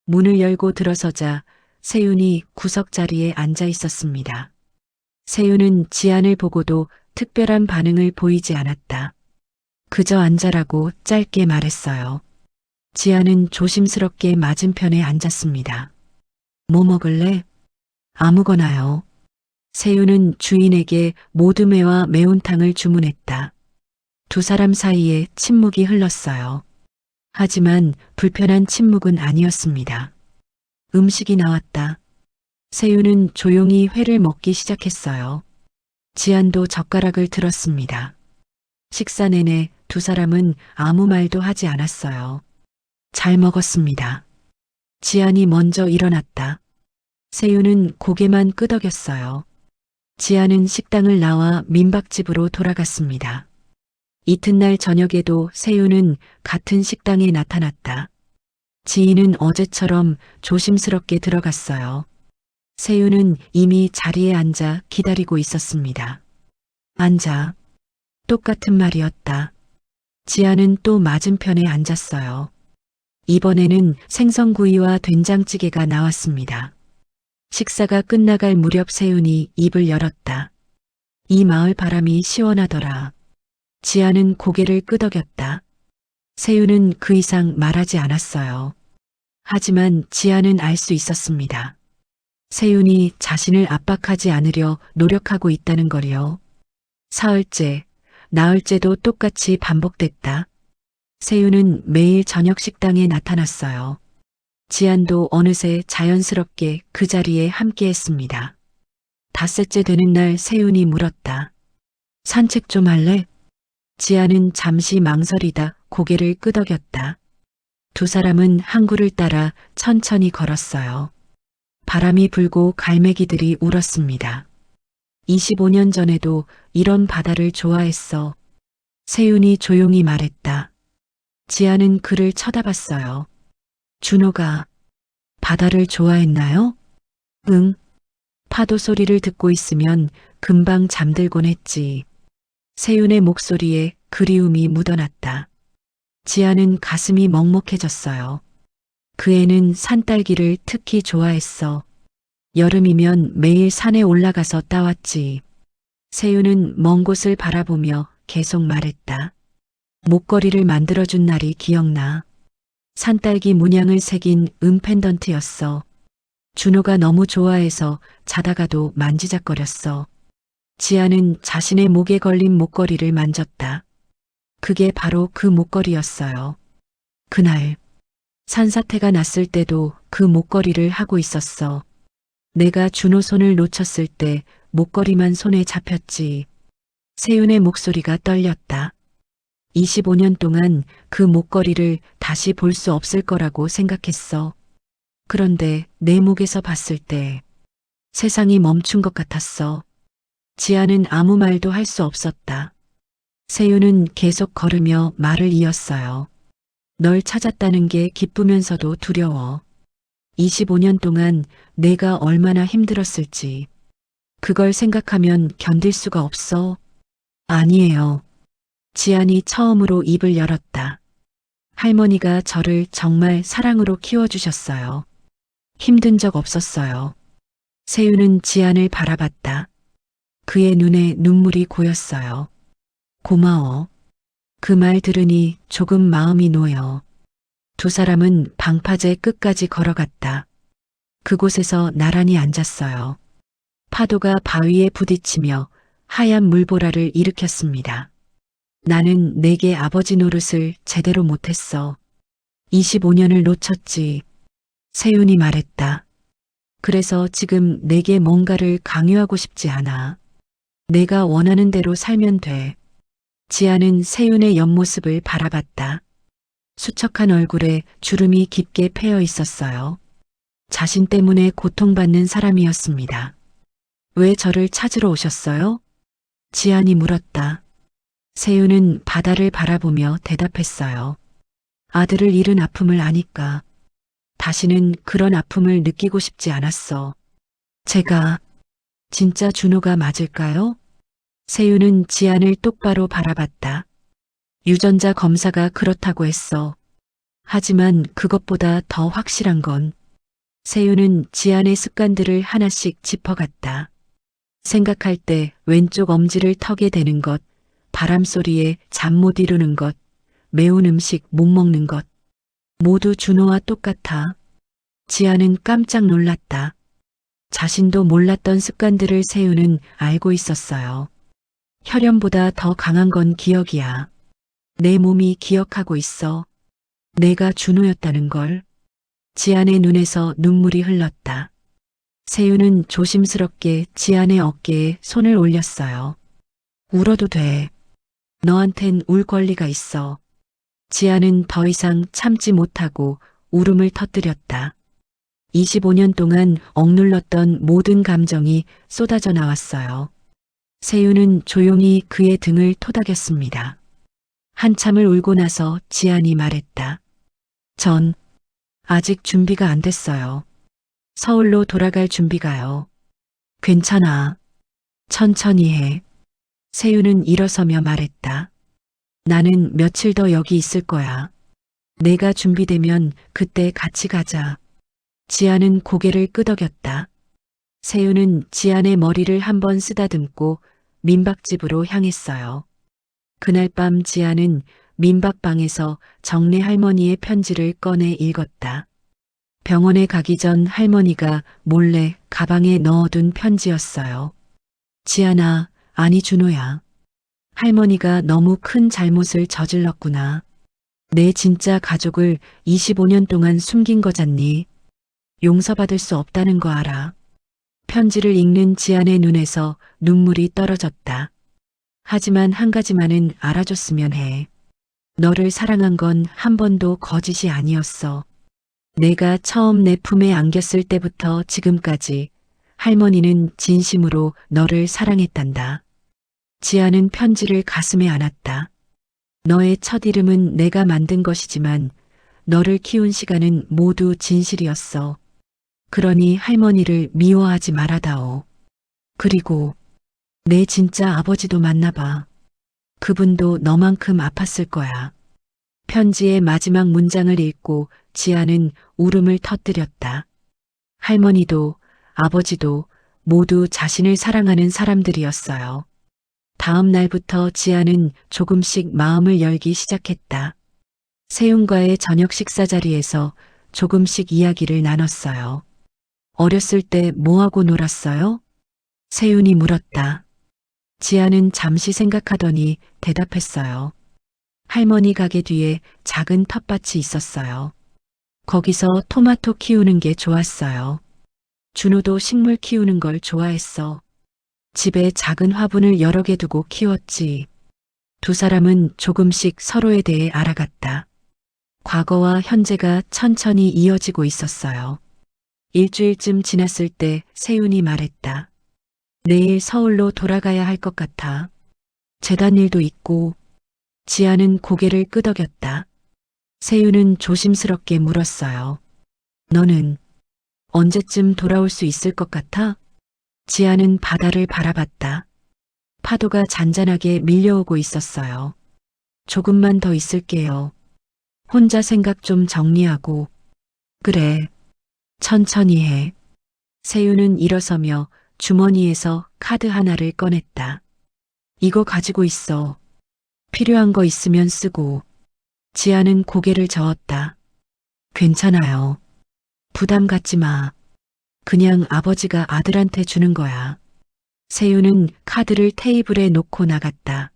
문을 열고 들어서자 세윤이 구석 자리에 앉아 있었습니다. 세윤은 지안을 보고도 특별한 반응을 보이지 않았다. 그저 앉아라고 짧게 말했어요. 지안은 조심스럽게 맞은편에 앉았습니다. 뭐 먹을래? 아무거나요. 세윤은 주인에게 모듬회와 매운탕을 주문했다. 두 사람 사이에 침묵이 흘렀어요. 하지만 불편한 침묵은 아니었습니다. 음식이 나왔다. 세윤은 조용히 회를 먹기 시작했어요. 지안도 젓가락을 들었습니다. 식사 내내 두 사람은 아무 말도 하지 않았어요. 잘 먹었습니다. 지안이 먼저 일어났다. 세윤은 고개만 끄덕였어요. 지안은 식당을 나와 민박집으로 돌아갔습니다. 이튿날 저녁에도 세윤은 같은 식당에 나타났다. 지인은 어제처럼 조심스럽게 들어갔어요. 세윤은 이미 자리에 앉아 기다리고 있었습니다. 앉아. 똑같은 말이었다. 지아는 또 맞은편에 앉았어요. 이번에는 생선구이와 된장찌개가 나왔습니다. 식사가 끝나갈 무렵 세윤이 입을 열었다. 이 마을 바람이 시원하더라. 지아는 고개를 끄덕였다. 세윤은 그 이상 말하지 않았어요. 하지만 지아는 알 수 있었습니다. 세윤이 자신을 압박하지 않으려 노력하고 있다는 걸요. 사흘째, 나흘째도 똑같이 반복됐다. 세윤은 매일 저녁 식당에 나타났어요. 지안도 어느새 자연스럽게 그 자리에 함께했습니다. 닷새째 되는 날 세윤이 물었다. 산책 좀 할래? 지안은 잠시 망설이다 고개를 끄덕였다. 두 사람은 항구를 따라 천천히 걸었어요. 바람이 불고 갈매기들이 울었습니다. 25년 전에도 이런 바다를 좋아했어. 세윤이 조용히 말했다. 지아는 그를 쳐다봤어요. 준호가 바다를 좋아했나요? 응. 파도 소리를 듣고 있으면 금방 잠들곤 했지. 세윤의 목소리에 그리움이 묻어났다. 지아는 가슴이 먹먹해졌어요. 그 애는 산딸기를 특히 좋아했어. 여름이면 매일 산에 올라가서 따왔지. 세윤은 먼 곳을 바라보며 계속 말했다. 목걸이를 만들어준 날이 기억나. 산딸기 문양을 새긴 펜던트였어. 준호가 너무 좋아해서 자다가도 만지작거렸어. 지아는 자신의 목에 걸린 목걸이를 만졌다. 그게 바로 그 목걸이였어요. 그날 산사태가 났을 때도 그 목걸이를 하고 있었어. 내가 준호 손을 놓쳤을 때 목걸이만 손에 잡혔지. 세윤의 목소리가 떨렸다. 25년 동안 그 목걸이를 다시 볼 수 없을 거라고 생각했어. 그런데 내 목에서 봤을 때 세상이 멈춘 것 같았어. 지아는 아무 말도 할 수 없었다. 세윤은 계속 걸으며 말을 이었어요. 널 찾았다는 게 기쁘면서도 두려워. 25년 동안 내가 얼마나 힘들었을지. 그걸 생각하면 견딜 수가 없어. 아니에요. 지안이 처음으로 입을 열었다. 할머니가 저를 정말 사랑으로 키워주셨어요. 힘든 적 없었어요. 세윤은 지안을 바라봤다. 그의 눈에 눈물이 고였어요. 고마워. 그 말 들으니 조금 마음이 놓여. 두 사람은 방파제 끝까지 걸어갔다. 그곳에서 나란히 앉았어요. 파도가 바위에 부딪히며 하얀 물보라를 일으켰습니다. 나는 내게 아버지 노릇을 제대로 못했어. 25년을 놓쳤지. 세윤이 말했다. 그래서 지금 내게 뭔가를 강요하고 싶지 않아. 내가 원하는 대로 살면 돼. 지아는 세윤의 옆모습을 바라봤다. 수척한 얼굴에 주름이 깊게 패여 있었어요. 자신 때문에 고통받는 사람이었습니다. 왜 저를 찾으러 오셨어요? 지안이 물었다. 세윤은 바다를 바라보며 대답했어요. 아들을 잃은 아픔을 아니까. 다시는 그런 아픔을 느끼고 싶지 않았어. 제가 진짜 준호가 맞을까요? 세윤은 지안을 똑바로 바라봤다. 유전자 검사가 그렇다고 했어. 하지만 그것보다 더 확실한 건 세윤은 지안의 습관들을 하나씩 짚어갔다. 생각할 때 왼쪽 엄지를 턱에 대는 것, 바람 소리에 잠 못 이루는 것, 매운 음식 못 먹는 것. 모두 준호와 똑같아. 지아는 깜짝 놀랐다. 자신도 몰랐던 습관들을 세윤은 알고 있었어요. 혈연보다 더 강한 건 기억이야. 내 몸이 기억하고 있어. 내가 준호였다는 걸. 지안의 눈에서 눈물이 흘렀다. 세윤은 조심스럽게 지안의 어깨에 손을 올렸어요. 울어도 돼. 너한텐 울 권리가 있어. 지안은 더 이상 참지 못하고 울음을 터뜨렸다. 25년 동안 억눌렀던 모든 감정이 쏟아져 나왔어요. 세윤은 조용히 그의 등을 토닥였습니다. 한참을 울고 나서 지안이 말했다. 전 아직 준비가 안 됐어요. 서울로 돌아갈 준비가요. 괜찮아. 천천히 해. 세윤은 일어서며 말했다. 나는 며칠 더 여기 있을 거야. 내가 준비되면 그때 같이 가자. 지안은 고개를 끄덕였다. 세윤은 지안의 머리를 한번 쓰다듬고 민박집으로 향했어요. 그날 밤 지안은 민박방에서 정래 할머니의 편지를 꺼내 읽었다. 병원에 가기 전 할머니가 몰래 가방에 넣어둔 편지였어요. 지안아, 아니 준호야. 할머니가 너무 큰 잘못을 저질렀구나. 내 진짜 가족을 25년 동안 숨긴 거잖니. 용서받을 수 없다는 거 알아. 편지를 읽는 지안의 눈에서 눈물이 떨어졌다. 하지만 한 가지만은 알아줬으면 해. 너를 사랑한 건 한 번도 거짓이 아니었어. 내가 처음 내 품에 안겼을 때부터 지금까지 할머니는 진심으로 너를 사랑했단다. 지아는 편지를 가슴에 안았다. 너의 첫 이름은 내가 만든 것이지만 너를 키운 시간은 모두 진실이었어. 그러니 할머니를 미워하지 말아다오. 그리고 내 진짜 아버지도 만나봐. 그분도 너만큼 아팠을 거야. 편지의 마지막 문장을 읽고 지아는 울음을 터뜨렸다. 할머니도 아버지도 모두 자신을 사랑하는 사람들이었어요. 다음 날부터 지아는 조금씩 마음을 열기 시작했다. 세윤과의 저녁 식사 자리에서 조금씩 이야기를 나눴어요. 어렸을 때 뭐하고 놀았어요? 세윤이 물었다. 지아는 잠시 생각하더니 대답했어요. 할머니 가게 뒤에 작은 텃밭이 있었어요. 거기서 토마토 키우는 게 좋았어요. 준호도 식물 키우는 걸 좋아했어. 집에 작은 화분을 여러 개 두고 키웠지. 두 사람은 조금씩 서로에 대해 알아갔다. 과거와 현재가 천천히 이어지고 있었어요. 일주일쯤 지났을 때 세윤이 말했다. 내일 서울로 돌아가야 할 것 같아. 재단 일도 있고. 지아는 고개를 끄덕였다. 세윤은 조심스럽게 물었어요. 너는 언제쯤 돌아올 수 있을 것 같아? 지아는 바다를 바라봤다. 파도가 잔잔하게 밀려오고 있었어요. 조금만 더 있을게요. 혼자 생각 좀 정리하고. 그래. 천천히 해. 세윤은 일어서며 주머니에서 카드 하나를 꺼냈다. 이거 가지고 있어. 필요한 거 있으면 쓰고. 지아는 고개를 저었다. 괜찮아요. 부담 갖지 마. 그냥 아버지가 아들한테 주는 거야. 세윤은 카드를 테이블에 놓고 나갔다.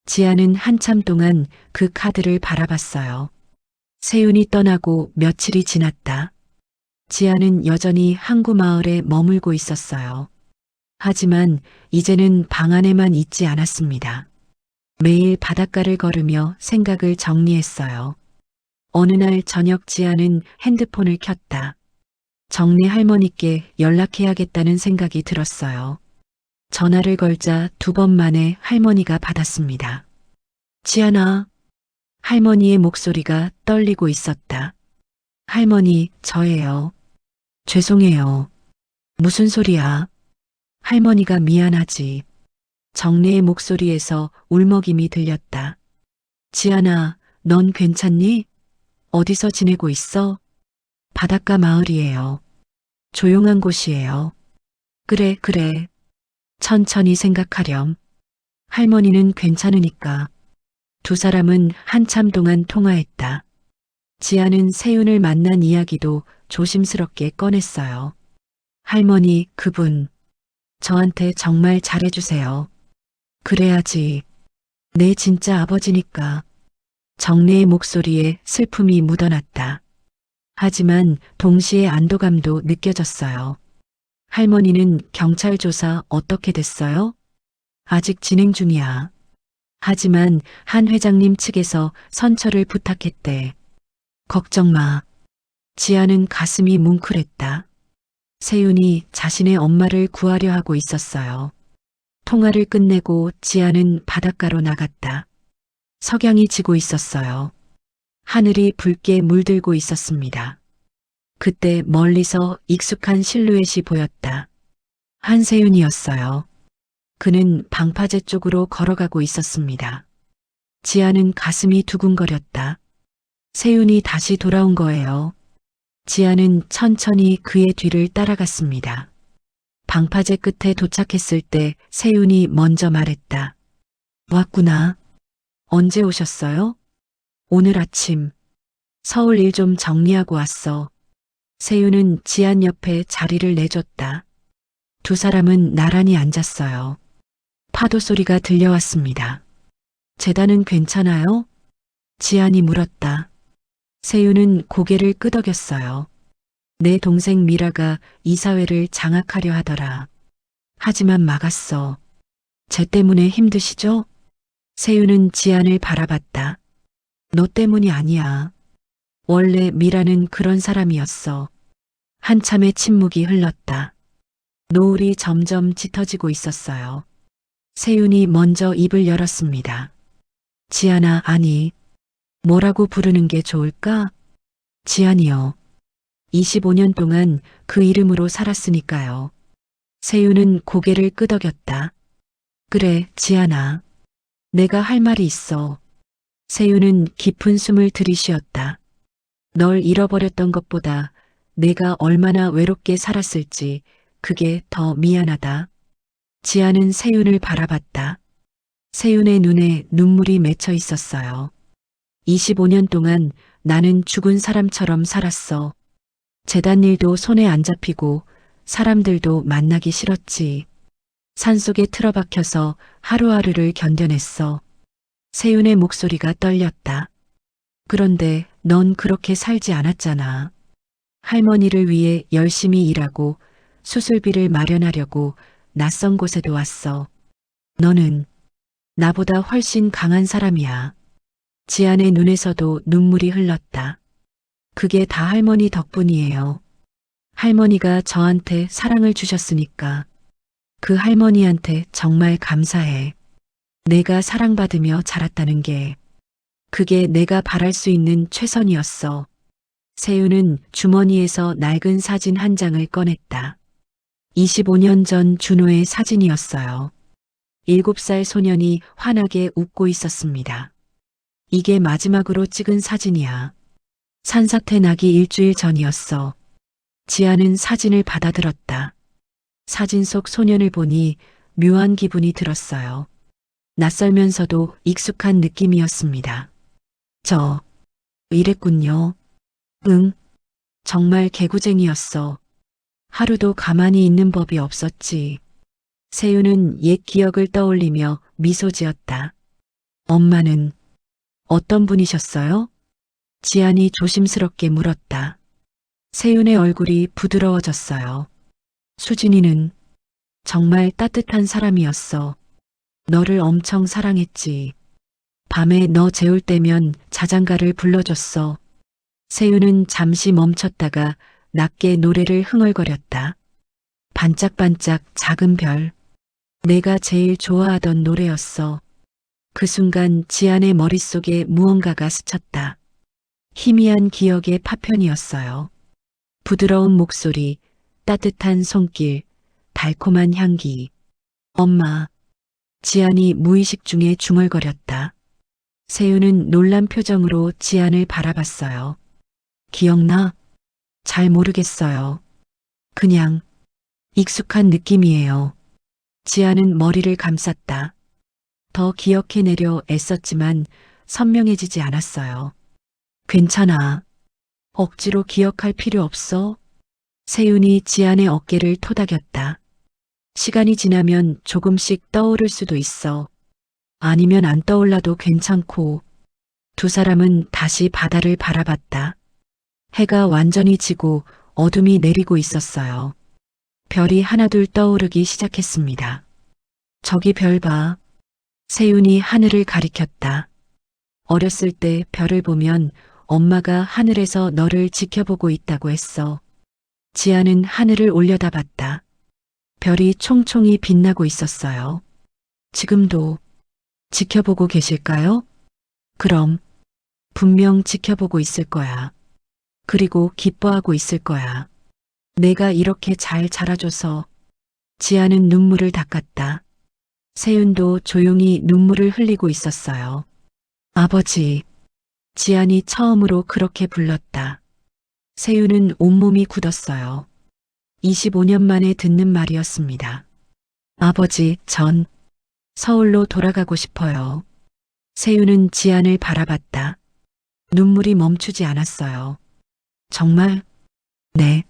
지아는 한참 동안 그 카드를 바라봤어요. 세윤이 떠나고 며칠이 지났다. 지아는 여전히 항구 마을에 머물고 있었어요. 하지만 이제는 방 안에만 있지 않았습니다. 매일 바닷가를 걸으며 생각을 정리했어요. 어느 날 저녁 지아는 핸드폰을 켰다. 정내 할머니께 연락해야겠다는 생각이 들었어요. 전화를 걸자 2번 만에 할머니가 받았습니다. 지아나. 할머니의 목소리가 떨리고 있었다. 할머니, 저예요. 죄송해요. 무슨 소리야? 할머니가 미안하지. 정래의 목소리에서 울먹임이 들렸다. 지아나, 넌 괜찮니? 어디서 지내고 있어? 바닷가 마을이에요. 조용한 곳이에요. 그래, 그래. 천천히 생각하렴. 할머니는 괜찮으니까. 두 사람은 한참 동안 통화했다. 지아는 세윤을 만난 이야기도 조심스럽게 꺼냈어요. 할머니, 그분, 저한테 정말 잘해주세요. 그래야지. 내 진짜 아버지니까. 정래의 목소리에 슬픔이 묻어났다. 하지만 동시에 안도감도 느껴졌어요. 할머니는 경찰 조사 어떻게 됐어요? 아직 진행 중이야. 하지만 한 회장님 측에서 선처를 부탁했대. 걱정 마. 지아는 가슴이 뭉클했다. 세윤이 자신의 엄마를 구하려 하고 있었어요. 통화를 끝내고 지아는 바닷가로 나갔다. 석양이 지고 있었어요. 하늘이 붉게 물들고 있었습니다. 그때 멀리서 익숙한 실루엣이 보였다. 한세윤이었어요. 그는 방파제 쪽으로 걸어가고 있었습니다. 지아는 가슴이 두근거렸다. 세윤이 다시 돌아온 거예요. 지아는 천천히 그의 뒤를 따라갔습니다. 방파제 끝에 도착했을 때 세윤이 먼저 말했다. 왔구나. 언제 오셨어요? 오늘 아침. 서울 일 좀 정리하고 왔어. 세윤은 지안 옆에 자리를 내줬다. 두 사람은 나란히 앉았어요. 파도 소리가 들려왔습니다. 재단은 괜찮아요? 지안이 물었다. 세윤은 고개를 끄덕였어요. 내 동생 미라가 이사회를 장악하려 하더라. 하지만 막았어. 쟤 때문에 힘드시죠? 세윤은 지안을 바라봤다. 너 때문이 아니야. 원래 미라는 그런 사람이었어. 한참의 침묵이 흘렀다. 노을이 점점 짙어지고 있었어요. 세윤이 먼저 입을 열었습니다. 지안아, 아니, 뭐라고 부르는 게 좋을까? 지안이요. 25년 동안 그 이름으로 살았으니까요. 세윤은 고개를 끄덕였다. 그래, 지안아. 내가 할 말이 있어. 세윤은 깊은 숨을 들이쉬었다. 널 잃어버렸던 것보다 내가 얼마나 외롭게 살았을지 그게 더 미안하다. 지아는 세윤을 바라봤다. 세윤의 눈에 눈물이 맺혀 있었어요. 25년 동안 나는 죽은 사람처럼 살았어. 재단 일도 손에 안 잡히고 사람들도 만나기 싫었지. 산속에 틀어박혀서 하루하루를 견뎌냈어. 세윤의 목소리가 떨렸다. 그런데 넌 그렇게 살지 않았잖아. 할머니를 위해 열심히 일하고 수술비를 마련하려고 낯선 곳에도 왔어. 너는 나보다 훨씬 강한 사람이야. 지안의 눈에서도 눈물이 흘렀다. 그게 다 할머니 덕분이에요. 할머니가 저한테 사랑을 주셨으니까. 그 할머니한테 정말 감사해. 내가 사랑받으며 자랐다는 게. 그게 내가 바랄 수 있는 최선이었어. 세윤은 주머니에서 낡은 사진 한 장을 꺼냈다. 25년 전 준호의 사진이었어요. 7살 소년이 환하게 웃고 있었습니다. 이게 마지막으로 찍은 사진이야. 산사태 나기 일주일 전이었어. 지아는 사진을 받아들었다. 사진 속 소년을 보니 묘한 기분이 들었어요. 낯설면서도 익숙한 느낌이었습니다. 이랬군요. 응, 정말 개구쟁이였어. 하루도 가만히 있는 법이 없었지. 세윤은 옛 기억을 떠올리며 미소 지었다. 엄마는 어떤 분이셨어요? 지안이 조심스럽게 물었다. 세윤의 얼굴이 부드러워졌어요. 수진이는 정말 따뜻한 사람이었어. 너를 엄청 사랑했지. 밤에 너 재울 때면 자장가를 불러줬어. 세윤은 잠시 멈췄다가 낮게 노래를 흥얼거렸다. 반짝반짝 작은 별. 내가 제일 좋아하던 노래였어. 그 순간 지안의 머릿속에 무언가가 스쳤다. 희미한 기억의 파편이었어요. 부드러운 목소리, 따뜻한 손길, 달콤한 향기. 엄마. 지안이 무의식 중에 중얼거렸다. 세윤은 놀란 표정으로 지안을 바라봤어요. 기억나? 잘 모르겠어요. 그냥 익숙한 느낌이에요. 지아는 머리를 감쌌다. 더 기억해내려 애썼지만 선명해지지 않았어요. 괜찮아. 억지로 기억할 필요 없어. 세윤이 지안의 어깨를 토닥였다. 시간이 지나면 조금씩 떠오를 수도 있어. 아니면 안 떠올라도 괜찮고. 두 사람은 다시 바다를 바라봤다. 해가 완전히 지고 어둠이 내리고 있었어요. 별이 하나둘 떠오르기 시작했습니다. 저기 별 봐. 세윤이 하늘을 가리켰다. 어렸을 때 별을 보면 엄마가 하늘에서 너를 지켜보고 있다고 했어. 지아는 하늘을 올려다봤다. 별이 총총히 빛나고 있었어요. 지금도 지켜보고 계실까요? 그럼 분명 지켜보고 있을 거야. 그리고 기뻐하고 있을 거야. 내가 이렇게 잘 자라줘서. 지아는 눈물을 닦았다. 세윤도 조용히 눈물을 흘리고 있었어요. 아버지. 지안이 처음으로 그렇게 불렀다. 세윤은 온몸이 굳었어요. 25년 만에 듣는 말이었습니다. 아버지, 전 서울로 돌아가고 싶어요. 세윤은 지안을 바라봤다. 눈물이 멈추지 않았어요. 정말? 네.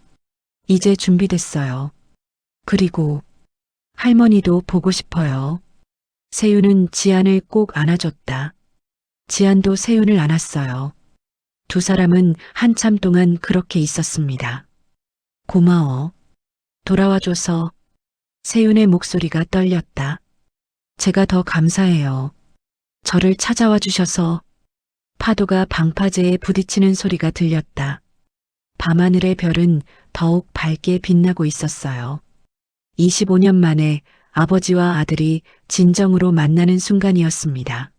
이제 준비됐어요. 그리고 할머니도 보고 싶어요. 세윤은 지안을 꼭 안아줬다. 지안도 세윤을 안았어요. 두 사람은 한참 동안 그렇게 있었습니다. 고마워. 돌아와줘서. 세윤의 목소리가 떨렸다. 제가 더 감사해요. 저를 찾아와 주셔서. 파도가 방파제에 부딪히는 소리가 들렸다. 밤하늘의 별은 더욱 밝게 빛나고 있었어요. 25년 만에 아버지와 아들이 진정으로 만나는 순간이었습니다.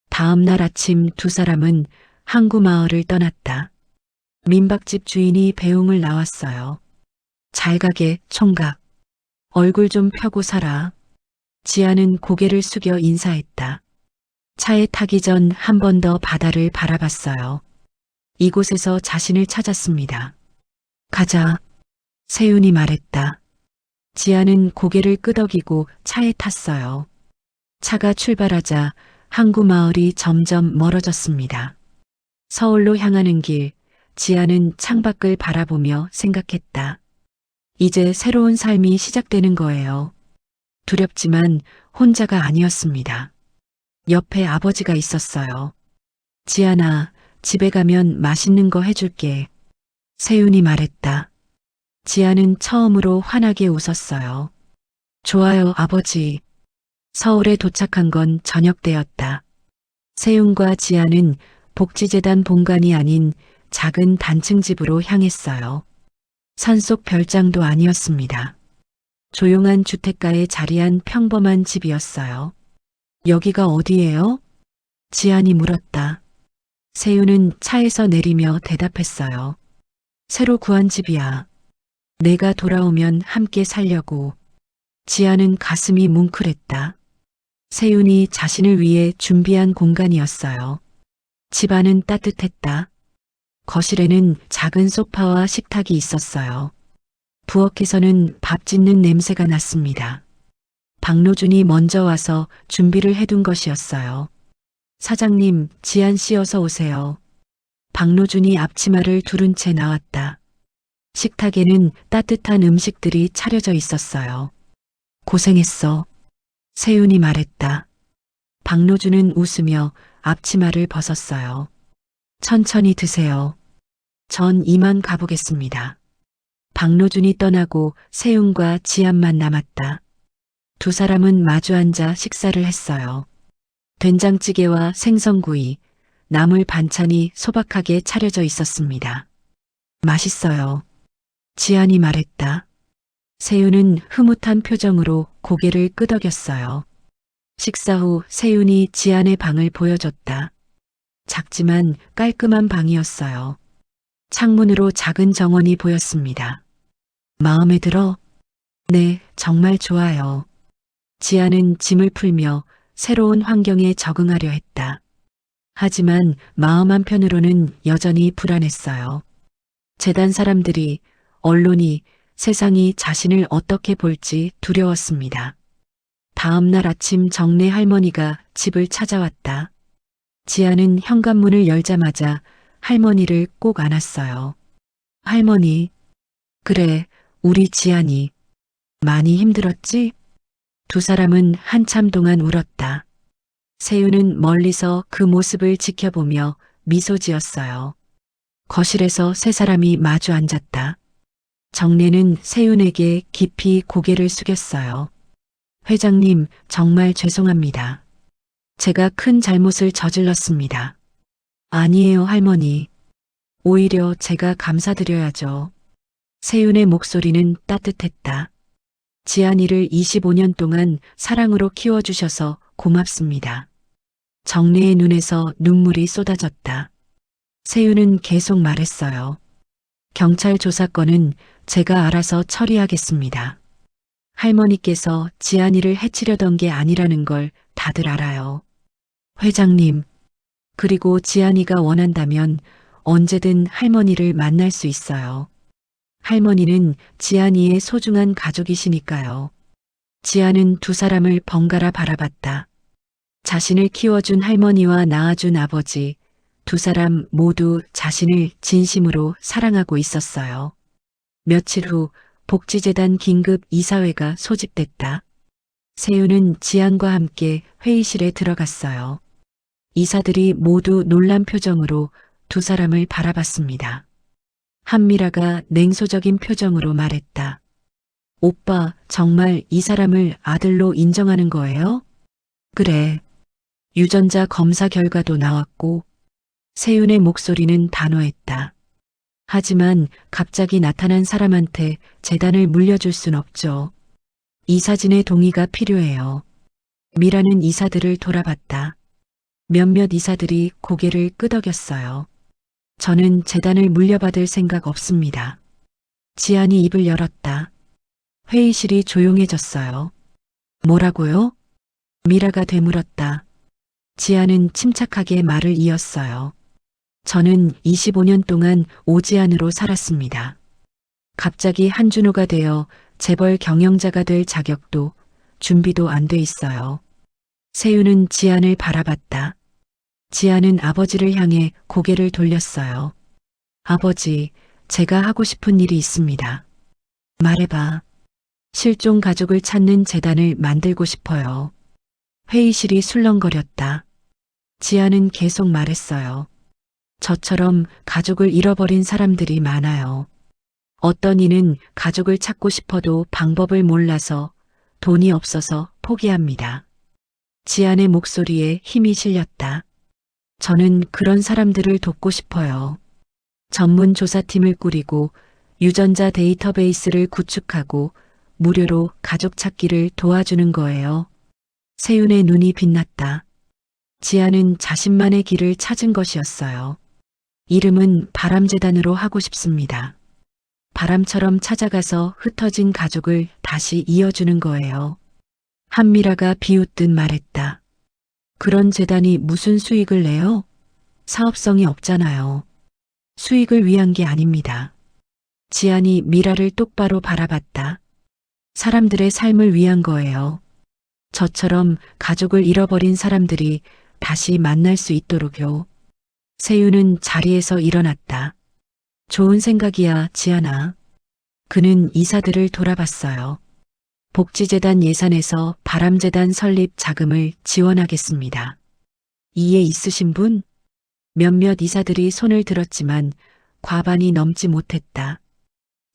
다음 날 아침 두 사람은 항구 마을을 떠났다. 민박집 주인이 배웅을 나왔어요. 잘 가게, 총각. 얼굴 좀 펴고 살아. 지아는 고개를 숙여 인사했다. 차에 타기 전 한 번 더 바다를 바라봤어요. 이곳에서 자신을 찾았습니다. 가자. 세윤이 말했다. 지아는 고개를 끄덕이고 차에 탔어요. 차가 출발하자 항구 마을이 점점 멀어졌습니다. 서울로 향하는 길, 지아는 창밖을 바라보며 생각했다. 이제 새로운 삶이 시작되는 거예요. 두렵지만 혼자가 아니었습니다. 옆에 아버지가 있었어요. 지아나, 집에 가면 맛있는 거 해줄게. 세윤이 말했다. 지아는 처음으로 환하게 웃었어요. 좋아요, 아버지. 서울에 도착한 건 저녁 때였다. 세윤과 지아는 복지재단 본관이 아닌 작은 단층 집으로 향했어요. 산속 별장도 아니었습니다. 조용한 주택가에 자리한 평범한 집이었어요. 여기가 어디예요? 지안이 물었다. 세윤은 차에서 내리며 대답했어요. 새로 구한 집이야. 내가 돌아오면 함께 살려고. 지아는 가슴이 뭉클했다. 세윤이 자신을 위해 준비한 공간이었어요. 집 안은 따뜻했다. 거실에는 작은 소파와 식탁이 있었어요. 부엌에서는 밥 짓는 냄새가 났습니다. 박노준이 먼저 와서 준비를 해둔 것이었어요. 사장님, 지안 씨 어서 오세요. 박노준이 앞치마를 두른 채 나왔다. 식탁에는 따뜻한 음식들이 차려져 있었어요. 고생했어. 세윤이 말했다. 박노준은 웃으며 앞치마를 벗었어요. 천천히 드세요. 전 이만 가보겠습니다. 박노준이 떠나고 세윤과 지안만 남았다. 두 사람은 마주 앉아 식사를 했어요. 된장찌개와 생선구이, 나물 반찬이 소박하게 차려져 있었습니다. 맛있어요. 지안이 말했다. 세윤은 흐뭇한 표정으로 고개를 끄덕였어요. 식사 후 세윤이 지안의 방을 보여줬다. 작지만 깔끔한 방이었어요. 창문으로 작은 정원이 보였습니다. 마음에 들어? 네, 정말 좋아요. 지아는 짐을 풀며 새로운 환경에 적응하려 했다. 하지만 마음 한편으로는 여전히 불안했어요. 재단 사람들이, 언론이, 세상이 자신을 어떻게 볼지 두려웠습니다. 다음 날 아침 정내 할머니가 집을 찾아왔다. 지아는 현관문을 열자마자 할머니를 꼭 안았어요. 할머니, 그래, 우리 지안이. 많이 힘들었지? 두 사람은 한참 동안 울었다. 세윤은 멀리서 그 모습을 지켜보며 미소 지었어요. 거실에서 세 사람이 마주 앉았다. 정래는 세윤에게 깊이 고개를 숙였어요. 회장님, 정말 죄송합니다. 제가 큰 잘못을 저질렀습니다. 아니에요, 할머니. 오히려 제가 감사드려야죠. 세윤의 목소리는 따뜻했다. 지안이를 25년 동안 사랑으로 키워주셔서 고맙습니다. 정래의 눈에서 눈물이 쏟아졌다. 세윤은 계속 말했어요. 경찰 조사건은 제가 알아서 처리하겠습니다. 할머니께서 지안이를 해치려던 게 아니라는 걸 다들 알아요. 회장님, 그리고 지안이가 원한다면 언제든 할머니를 만날 수 있어요. 할머니는 지안이의 소중한 가족이시니까요. 지안은 두 사람을 번갈아 바라봤다. 자신을 키워준 할머니와 낳아준 아버지, 두 사람 모두 자신을 진심으로 사랑하고 있었어요. 며칠 후 복지재단 긴급 이사회가 소집됐다. 세윤은 지안과 함께 회의실에 들어갔어요. 이사들이 모두 놀란 표정으로 두 사람을 바라봤습니다. 한미라가 냉소적인 표정으로 말했다. 오빠, 정말 이 사람을 아들로 인정하는 거예요? 그래. 유전자 검사 결과도 나왔고 세윤의 목소리는 단호했다. 하지만 갑자기 나타난 사람한테 재단을 물려줄 순 없죠. 이사진의 동의가 필요해요. 미라는 이사들을 돌아봤다. 몇몇 이사들이 고개를 끄덕였어요. 저는 재단을 물려받을 생각 없습니다. 지안이 입을 열었다. 회의실이 조용해졌어요. 뭐라고요? 미라가 되물었다. 지안은 침착하게 말을 이었어요. 저는 25년 동안 오지안으로 살았습니다. 갑자기 한준호가 되어 재벌 경영자가 될 자격도 준비도 안 돼 있어요. 세윤은 지안을 바라봤다. 지안은 아버지를 향해 고개를 돌렸어요. 아버지, 제가 하고 싶은 일이 있습니다. 말해봐. 실종 가족을 찾는 재단을 만들고 싶어요. 회의실이 술렁거렸다. 지안은 계속 말했어요. 저처럼 가족을 잃어버린 사람들이 많아요. 어떤 이는 가족을 찾고 싶어도 방법을 몰라서 돈이 없어서 포기합니다. 지안의 목소리에 힘이 실렸다. 저는 그런 사람들을 돕고 싶어요. 전문 조사팀을 꾸리고 유전자 데이터베이스를 구축하고 무료로 가족 찾기를 도와주는 거예요. 세윤의 눈이 빛났다. 지안은 자신만의 길을 찾은 것이었어요. 이름은 바람재단으로 하고 싶습니다. 바람처럼 찾아가서 흩어진 가족을 다시 이어주는 거예요. 한미라가 비웃듯 말했다. 그런 재단이 무슨 수익을 내요? 사업성이 없잖아요. 수익을 위한 게 아닙니다. 지안이 미라를 똑바로 바라봤다. 사람들의 삶을 위한 거예요. 저처럼 가족을 잃어버린 사람들이 다시 만날 수 있도록요. 세윤은 자리에서 일어났다. 좋은 생각이야, 지안아. 그는 이사들을 돌아봤어요. 복지재단 예산에서 바람재단 설립 자금을 지원하겠습니다. 이해 있으신 분? 몇몇 이사들이 손을 들었지만 과반이 넘지 못했다.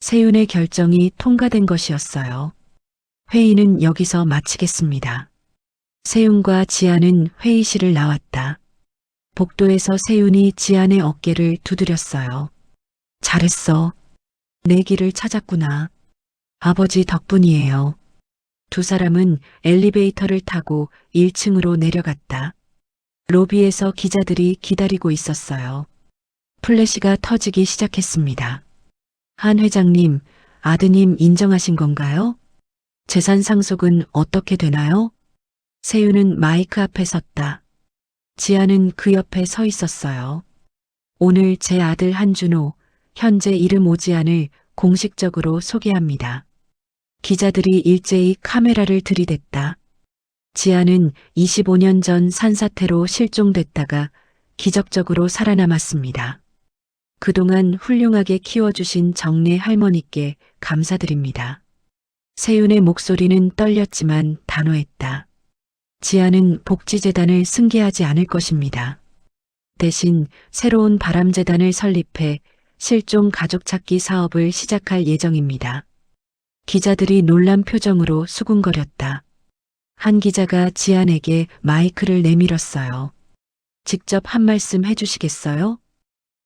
세윤의 결정이 통과된 것이었어요. 회의는 여기서 마치겠습니다. 세윤과 지안은 회의실을 나왔다. 복도에서 세윤이 지안의 어깨를 두드렸어요. 잘했어. 내 길을 찾았구나. 아버지 덕분이에요. 두 사람은 엘리베이터를 타고 1층으로 내려갔다. 로비에서 기자들이 기다리고 있었어요. 플래시가 터지기 시작했습니다. 한 회장님, 아드님 인정하신 건가요? 재산 상속은 어떻게 되나요? 세윤은 마이크 앞에 섰다. 지안은 그 옆에 서 있었어요. 오늘 제 아들 한준호, 현재 이름 오지안을 공식적으로 소개합니다. 기자들이 일제히 카메라를 들이댔다. 지안은 25년 전 산사태로 실종됐다가 기적적으로 살아남았습니다. 그동안 훌륭하게 키워주신 정래 할머니께 감사드립니다. 세윤의 목소리는 떨렸지만 단호했다. 지안은 복지재단을 승계하지 않을 것입니다. 대신 새로운 바람재단을 설립해 실종 가족 찾기 사업을 시작할 예정입니다. 기자들이 놀란 표정으로 수군거렸다. 한 기자가 지안에게 마이크를 내밀었어요. 직접 한 말씀 해주시겠어요?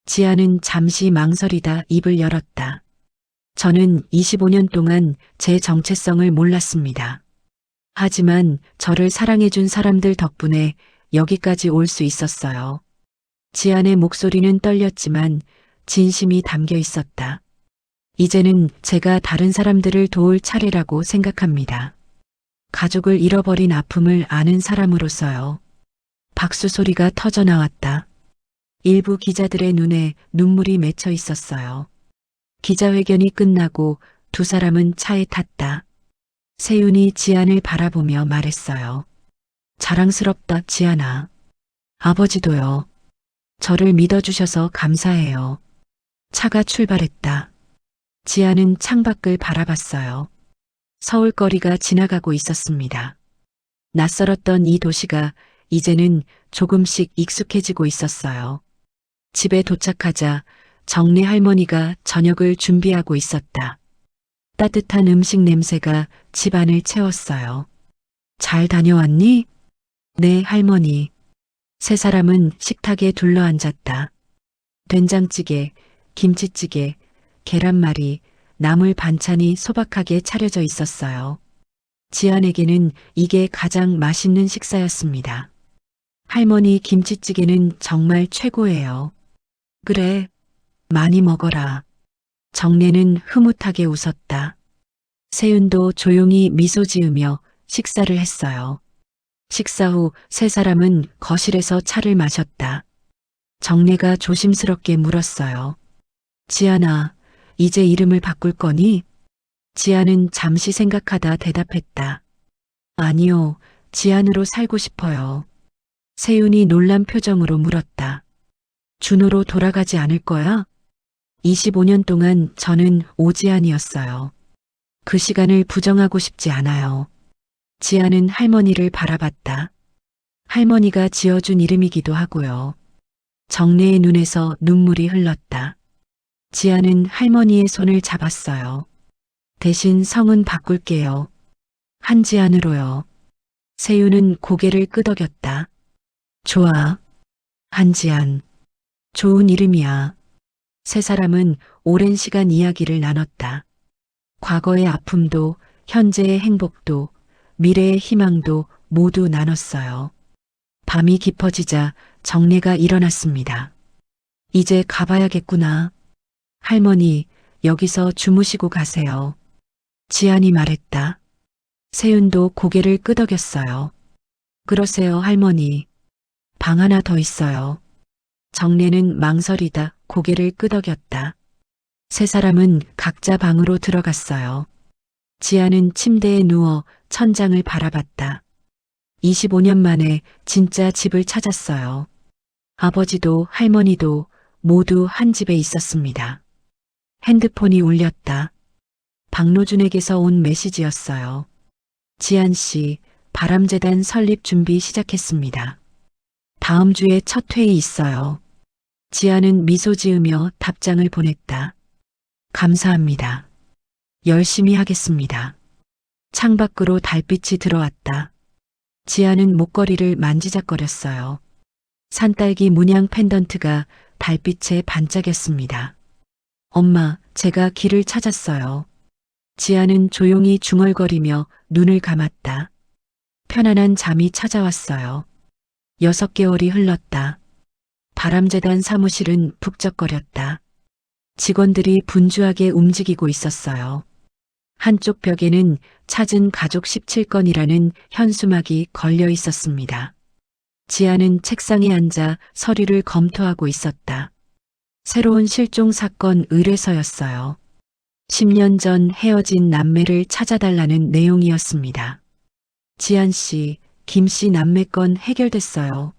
지안은 잠시 망설이다 입을 열었다. 저는 25년 동안 제 정체성을 몰랐습니다. 하지만 저를 사랑해준 사람들 덕분에 여기까지 올 수 있었어요. 지안의 목소리는 떨렸지만 진심이 담겨 있었다. 이제는 제가 다른 사람들을 도울 차례라고 생각합니다. 가족을 잃어버린 아픔을 아는 사람으로서요. 박수 소리가 터져 나왔다. 일부 기자들의 눈에 눈물이 맺혀 있었어요. 기자회견이 끝나고 두 사람은 차에 탔다. 세윤이 지안을 바라보며 말했어요. 자랑스럽다, 지안아. 아버지도요. 저를 믿어주셔서 감사해요. 차가 출발했다. 지안은 창밖을 바라봤어요. 서울거리가 지나가고 있었습니다. 낯설었던 이 도시가 이제는 조금씩 익숙해지고 있었어요. 집에 도착하자 정래 할머니가 저녁을 준비하고 있었다. 따뜻한 음식 냄새가 집안을 채웠어요. 잘 다녀왔니? 네, 할머니. 세 사람은 식탁에 둘러앉았다. 된장찌개, 김치찌개, 계란말이, 나물 반찬이 소박하게 차려져 있었어요. 지안에게는 이게 가장 맛있는 식사였습니다. 할머니 김치찌개는 정말 최고예요. 그래, 많이 먹어라. 정래는 흐뭇하게 웃었다. 세윤도 조용히 미소 지으며 식사를 했어요. 식사 후 세 사람은 거실에서 차를 마셨다. 정래가 조심스럽게 물었어요. 지안아, 이제 이름을 바꿀 거니? 지안은 잠시 생각하다 대답했다. 아니요, 지안으로 살고 싶어요. 세윤이 놀란 표정으로 물었다. 준호로 돌아가지 않을 거야? 25년 동안 저는 오지안이었어요. 그 시간을 부정하고 싶지 않아요. 지안은 할머니를 바라봤다. 할머니가 지어준 이름이기도 하고요. 정래의 눈에서 눈물이 흘렀다. 지안은 할머니의 손을 잡았어요. 대신 성은 바꿀게요. 한지안으로요. 세윤은 고개를 끄덕였다. 좋아. 한지안. 좋은 이름이야. 세 사람은 오랜 시간 이야기를 나눴다. 과거의 아픔도, 현재의 행복도, 미래의 희망도 모두 나눴어요. 밤이 깊어지자 정래가 일어났습니다. 이제 가봐야겠구나. 할머니, 여기서 주무시고 가세요. 지안이 말했다. 세윤도 고개를 끄덕였어요. 그러세요, 할머니. 방 하나 더 있어요. 정래는 망설이다 고개를 끄덕였다. 세 사람은 각자 방으로 들어갔어요. 지안은 침대에 누워 천장을 바라봤다. 25년 만에 진짜 집을 찾았어요. 아버지도 할머니도 모두 한 집에 있었습니다. 핸드폰이 울렸다. 박노준에게서 온 메시지였어요. 지안 씨, 바람재단 설립 준비 시작했습니다. 다음 주에 첫 회의 있어요. 지안은 미소 지으며 답장을 보냈다. 감사합니다. 열심히 하겠습니다. 창밖으로 달빛이 들어왔다. 지안은 목걸이를 만지작거렸어요. 산딸기 문양 펜던트가 달빛에 반짝였습니다. 엄마, 제가 길을 찾았어요. 지안은 조용히 중얼거리며 눈을 감았다. 편안한 잠이 찾아왔어요. 6개월이 흘렀다. 바람재단 사무실은 북적거렸다. 직원들이 분주하게 움직이고 있었어요. 한쪽 벽에는 찾은 가족 17건이라는 현수막이 걸려 있었습니다. 지아는 책상에 앉아 서류를 검토하고 있었다. 새로운 실종 사건 의뢰서였어요. 10년 전 헤어진 남매를 찾아달라는 내용이었습니다. 지안 씨, 김 씨 남매 건 해결됐어요.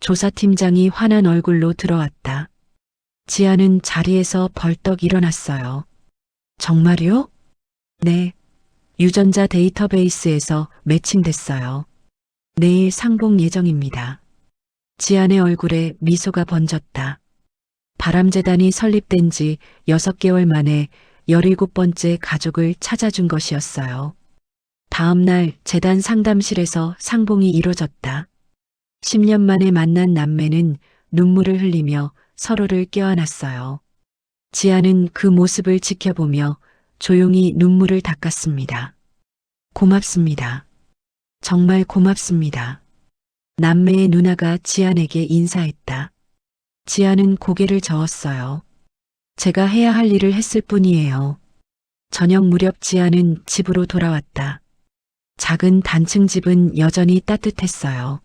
조사팀장이 화난 얼굴로 들어왔다. 지아는 자리에서 벌떡 일어났어요. 정말요? 네. 유전자 데이터베이스에서 매칭됐어요. 내일 상봉 예정입니다. 지안의 얼굴에 미소가 번졌다. 바람재단이 설립된 지 6개월 만에 17번째 가족을 찾아준 것이었어요. 다음 날 재단 상담실에서 상봉이 이뤄졌다. 10년 만에 만난 남매는 눈물을 흘리며 서로를 껴안았어요. 지아는 그 모습을 지켜보며 조용히 눈물을 닦았습니다. 고맙습니다. 정말 고맙습니다. 남매의 누나가 지안에게 인사했다. 지안은 고개를 저었어요. 제가 해야 할 일을 했을 뿐이에요. 저녁 무렵 지안은 집으로 돌아왔다. 작은 단층 집은 여전히 따뜻했어요.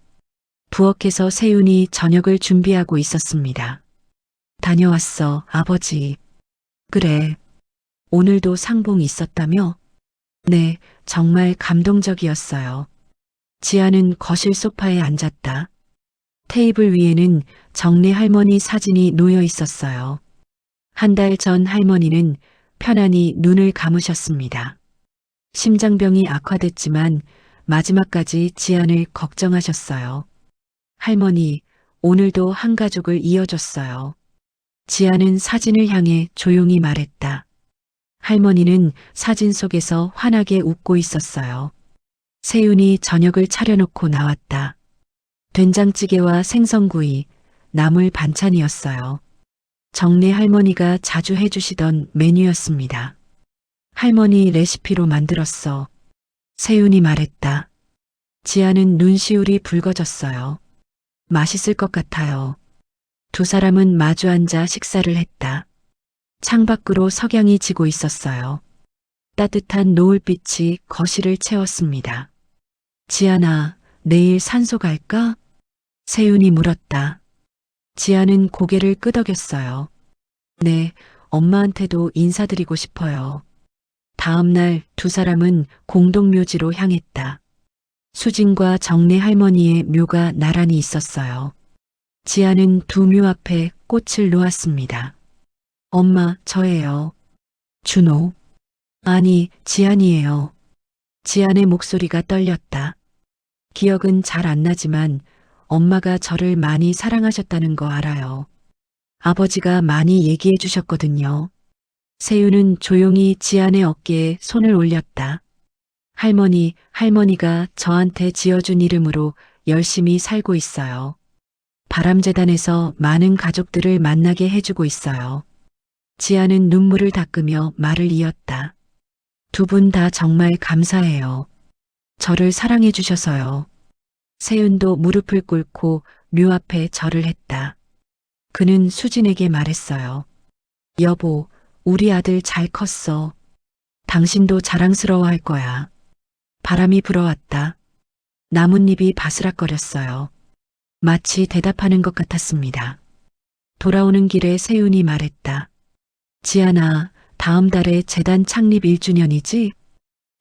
부엌에서 세윤이 저녁을 준비하고 있었습니다. 다녀왔어, 아버지. 그래. 오늘도 상봉 있었다며? 네, 정말 감동적이었어요. 지아는 거실 소파에 앉았다. 테이블 위에는 정래 할머니 사진이 놓여 있었어요. 한 달 전 할머니는 편안히 눈을 감으셨습니다. 심장병이 악화됐지만 마지막까지 지안을 걱정하셨어요. 할머니, 오늘도 한 가족을 이어줬어요. 지안은 사진을 향해 조용히 말했다. 할머니는 사진 속에서 환하게 웃고 있었어요. 세윤이 저녁을 차려놓고 나왔다. 된장찌개와 생선구이, 나물 반찬이었어요. 정내 할머니가 자주 해주시던 메뉴였습니다. 할머니 레시피로 만들었어. 세윤이 말했다. 지아는 눈시울이 붉어졌어요. 맛있을 것 같아요. 두 사람은 마주 앉아 식사를 했다. 창밖으로 석양이 지고 있었어요. 따뜻한 노을빛이 거실을 채웠습니다. 지아나, 내일 산소 갈까? 세윤이 물었다. 지아는 고개를 끄덕였어요. 네, 엄마한테도 인사드리고 싶어요. 다음 날 두 사람은 공동묘지로 향했다. 수진과 정내 할머니의 묘가 나란히 있었어요. 지아는 두 묘 앞에 꽃을 놓았습니다. 엄마, 저예요. 준호. 아니, 지안이에요. 지안의 목소리가 떨렸다. 기억은 잘 안 나지만 엄마가 저를 많이 사랑하셨다는 거 알아요. 아버지가 많이 얘기해 주셨거든요. 세윤은 조용히 지안의 어깨에 손을 올렸다. 할머니가 저한테 지어준 이름으로 열심히 살고 있어요. 바람재단에서 많은 가족들을 만나게 해주고 있어요. 지아는 눈물을 닦으며 말을 이었다. 두 분 다 정말 감사해요. 저를 사랑해 주셔서요. 세윤도 무릎을 꿇고 묘 앞에 절을 했다. 그는 수진에게 말했어요. 여보, 우리 아들 잘 컸어. 당신도 자랑스러워할 거야. 바람이 불어왔다. 나뭇잎이 바스락거렸어요. 마치 대답하는 것 같았습니다. 돌아오는 길에 세윤이 말했다. 지아나, 다음 달에 재단 창립 1주년이지?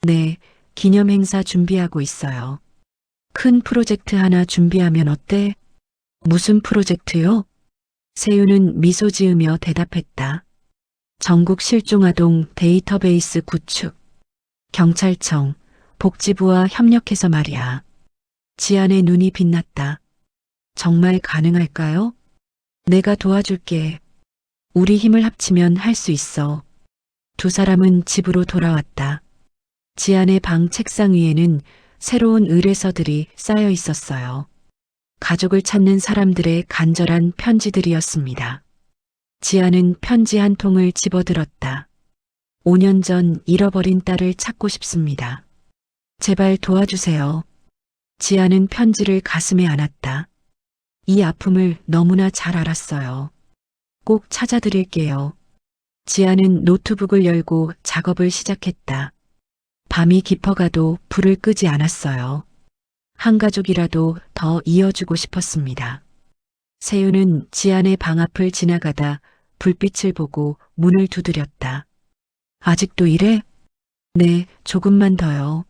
네, 기념 행사 준비하고 있어요. 큰 프로젝트 하나 준비하면 어때? 무슨 프로젝트요? 세윤은 미소 지으며 대답했다. 전국 실종아동 데이터베이스 구축. 경찰청, 복지부와 협력해서 말이야. 지안의 눈이 빛났다. 정말 가능할까요? 내가 도와줄게. 우리 힘을 합치면 할 수 있어. 두 사람은 집으로 돌아왔다. 지안의 방 책상 위에는 새로운 의뢰서들이 쌓여 있었어요. 가족을 찾는 사람들의 간절한 편지들이었습니다. 지아는 편지 한 통을 집어들었다. 5년 전 잃어버린 딸을 찾고 싶습니다. 제발 도와주세요. 지아는 편지를 가슴에 안았다. 이 아픔을 너무나 잘 알았어요. 꼭 찾아드릴게요. 지아는 노트북을 열고 작업을 시작했다. 밤이 깊어가도 불을 끄지 않았어요. 한 가족이라도 더 이어주고 싶었습니다. 세윤은 지안의 방 앞을 지나가다 불빛을 보고 문을 두드렸다. 아직도 이래? 네, 조금만 더요.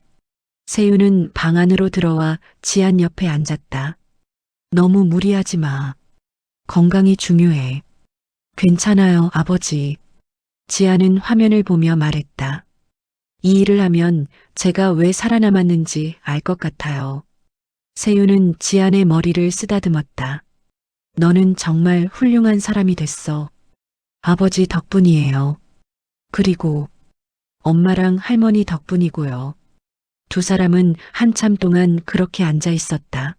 세윤은 방 안으로 들어와 지안 옆에 앉았다. 너무 무리하지 마. 건강이 중요해. 괜찮아요, 아버지. 지안은 화면을 보며 말했다. 이 일을 하면 제가 왜 살아남았는지 알 것 같아요. 세윤은 지안의 머리를 쓰다듬었다. 너는 정말 훌륭한 사람이 됐어. 아버지 덕분이에요. 그리고 엄마랑 할머니 덕분이고요. 두 사람은 한참 동안 그렇게 앉아 있었다.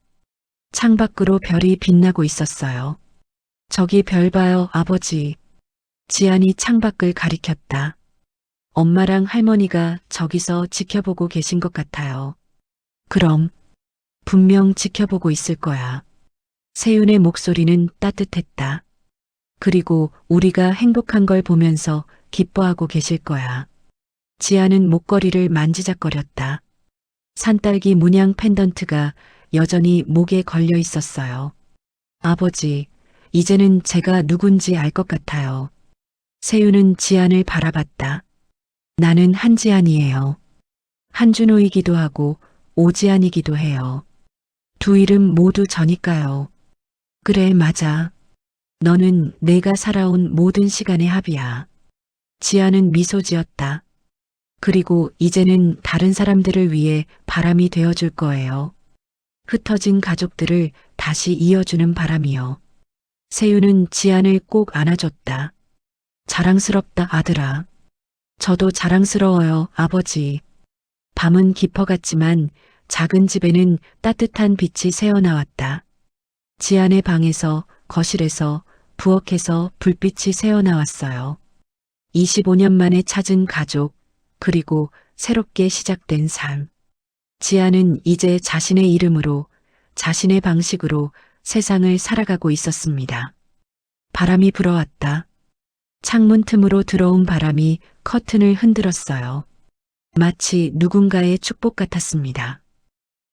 창밖으로 별이 빛나고 있었어요. 저기 별 봐요, 아버지. 지안이 창밖을 가리켰다. 엄마랑 할머니가 저기서 지켜보고 계신 것 같아요. 그럼 분명 지켜보고 있을 거야. 세윤의 목소리는 따뜻했다. 그리고 우리가 행복한 걸 보면서 기뻐하고 계실 거야. 지아는 목걸이를 만지작거렸다. 산딸기 문양 펜던트가 여전히 목에 걸려 있었어요. 아버지, 이제는 제가 누군지 알 것 같아요. 세윤은 지안을 바라봤다. 나는 한지안이에요. 한준호이기도 하고 오지안이기도 해요. 두 이름 모두 저니까요. 그래, 맞아. 너는 내가 살아온 모든 시간의 합이야. 지아는 미소 지었다. 그리고 이제는 다른 사람들을 위해 바람이 되어줄 거예요. 흩어진 가족들을 다시 이어주는 바람이요. 세윤은 지안을 꼭 안아줬다. 자랑스럽다, 아들아. 저도 자랑스러워요, 아버지. 밤은 깊어갔지만 작은 집에는 따뜻한 빛이 새어나왔다. 지안의 방에서, 거실에서, 부엌에서 불빛이 새어나왔어요. 25년 만에 찾은 가족, 그리고 새롭게 시작된 삶. 지안은 이제 자신의 이름으로, 자신의 방식으로 세상을 살아가고 있었습니다. 바람이 불어왔다. 창문 틈으로 들어온 바람이 커튼을 흔들었어요. 마치 누군가의 축복 같았습니다.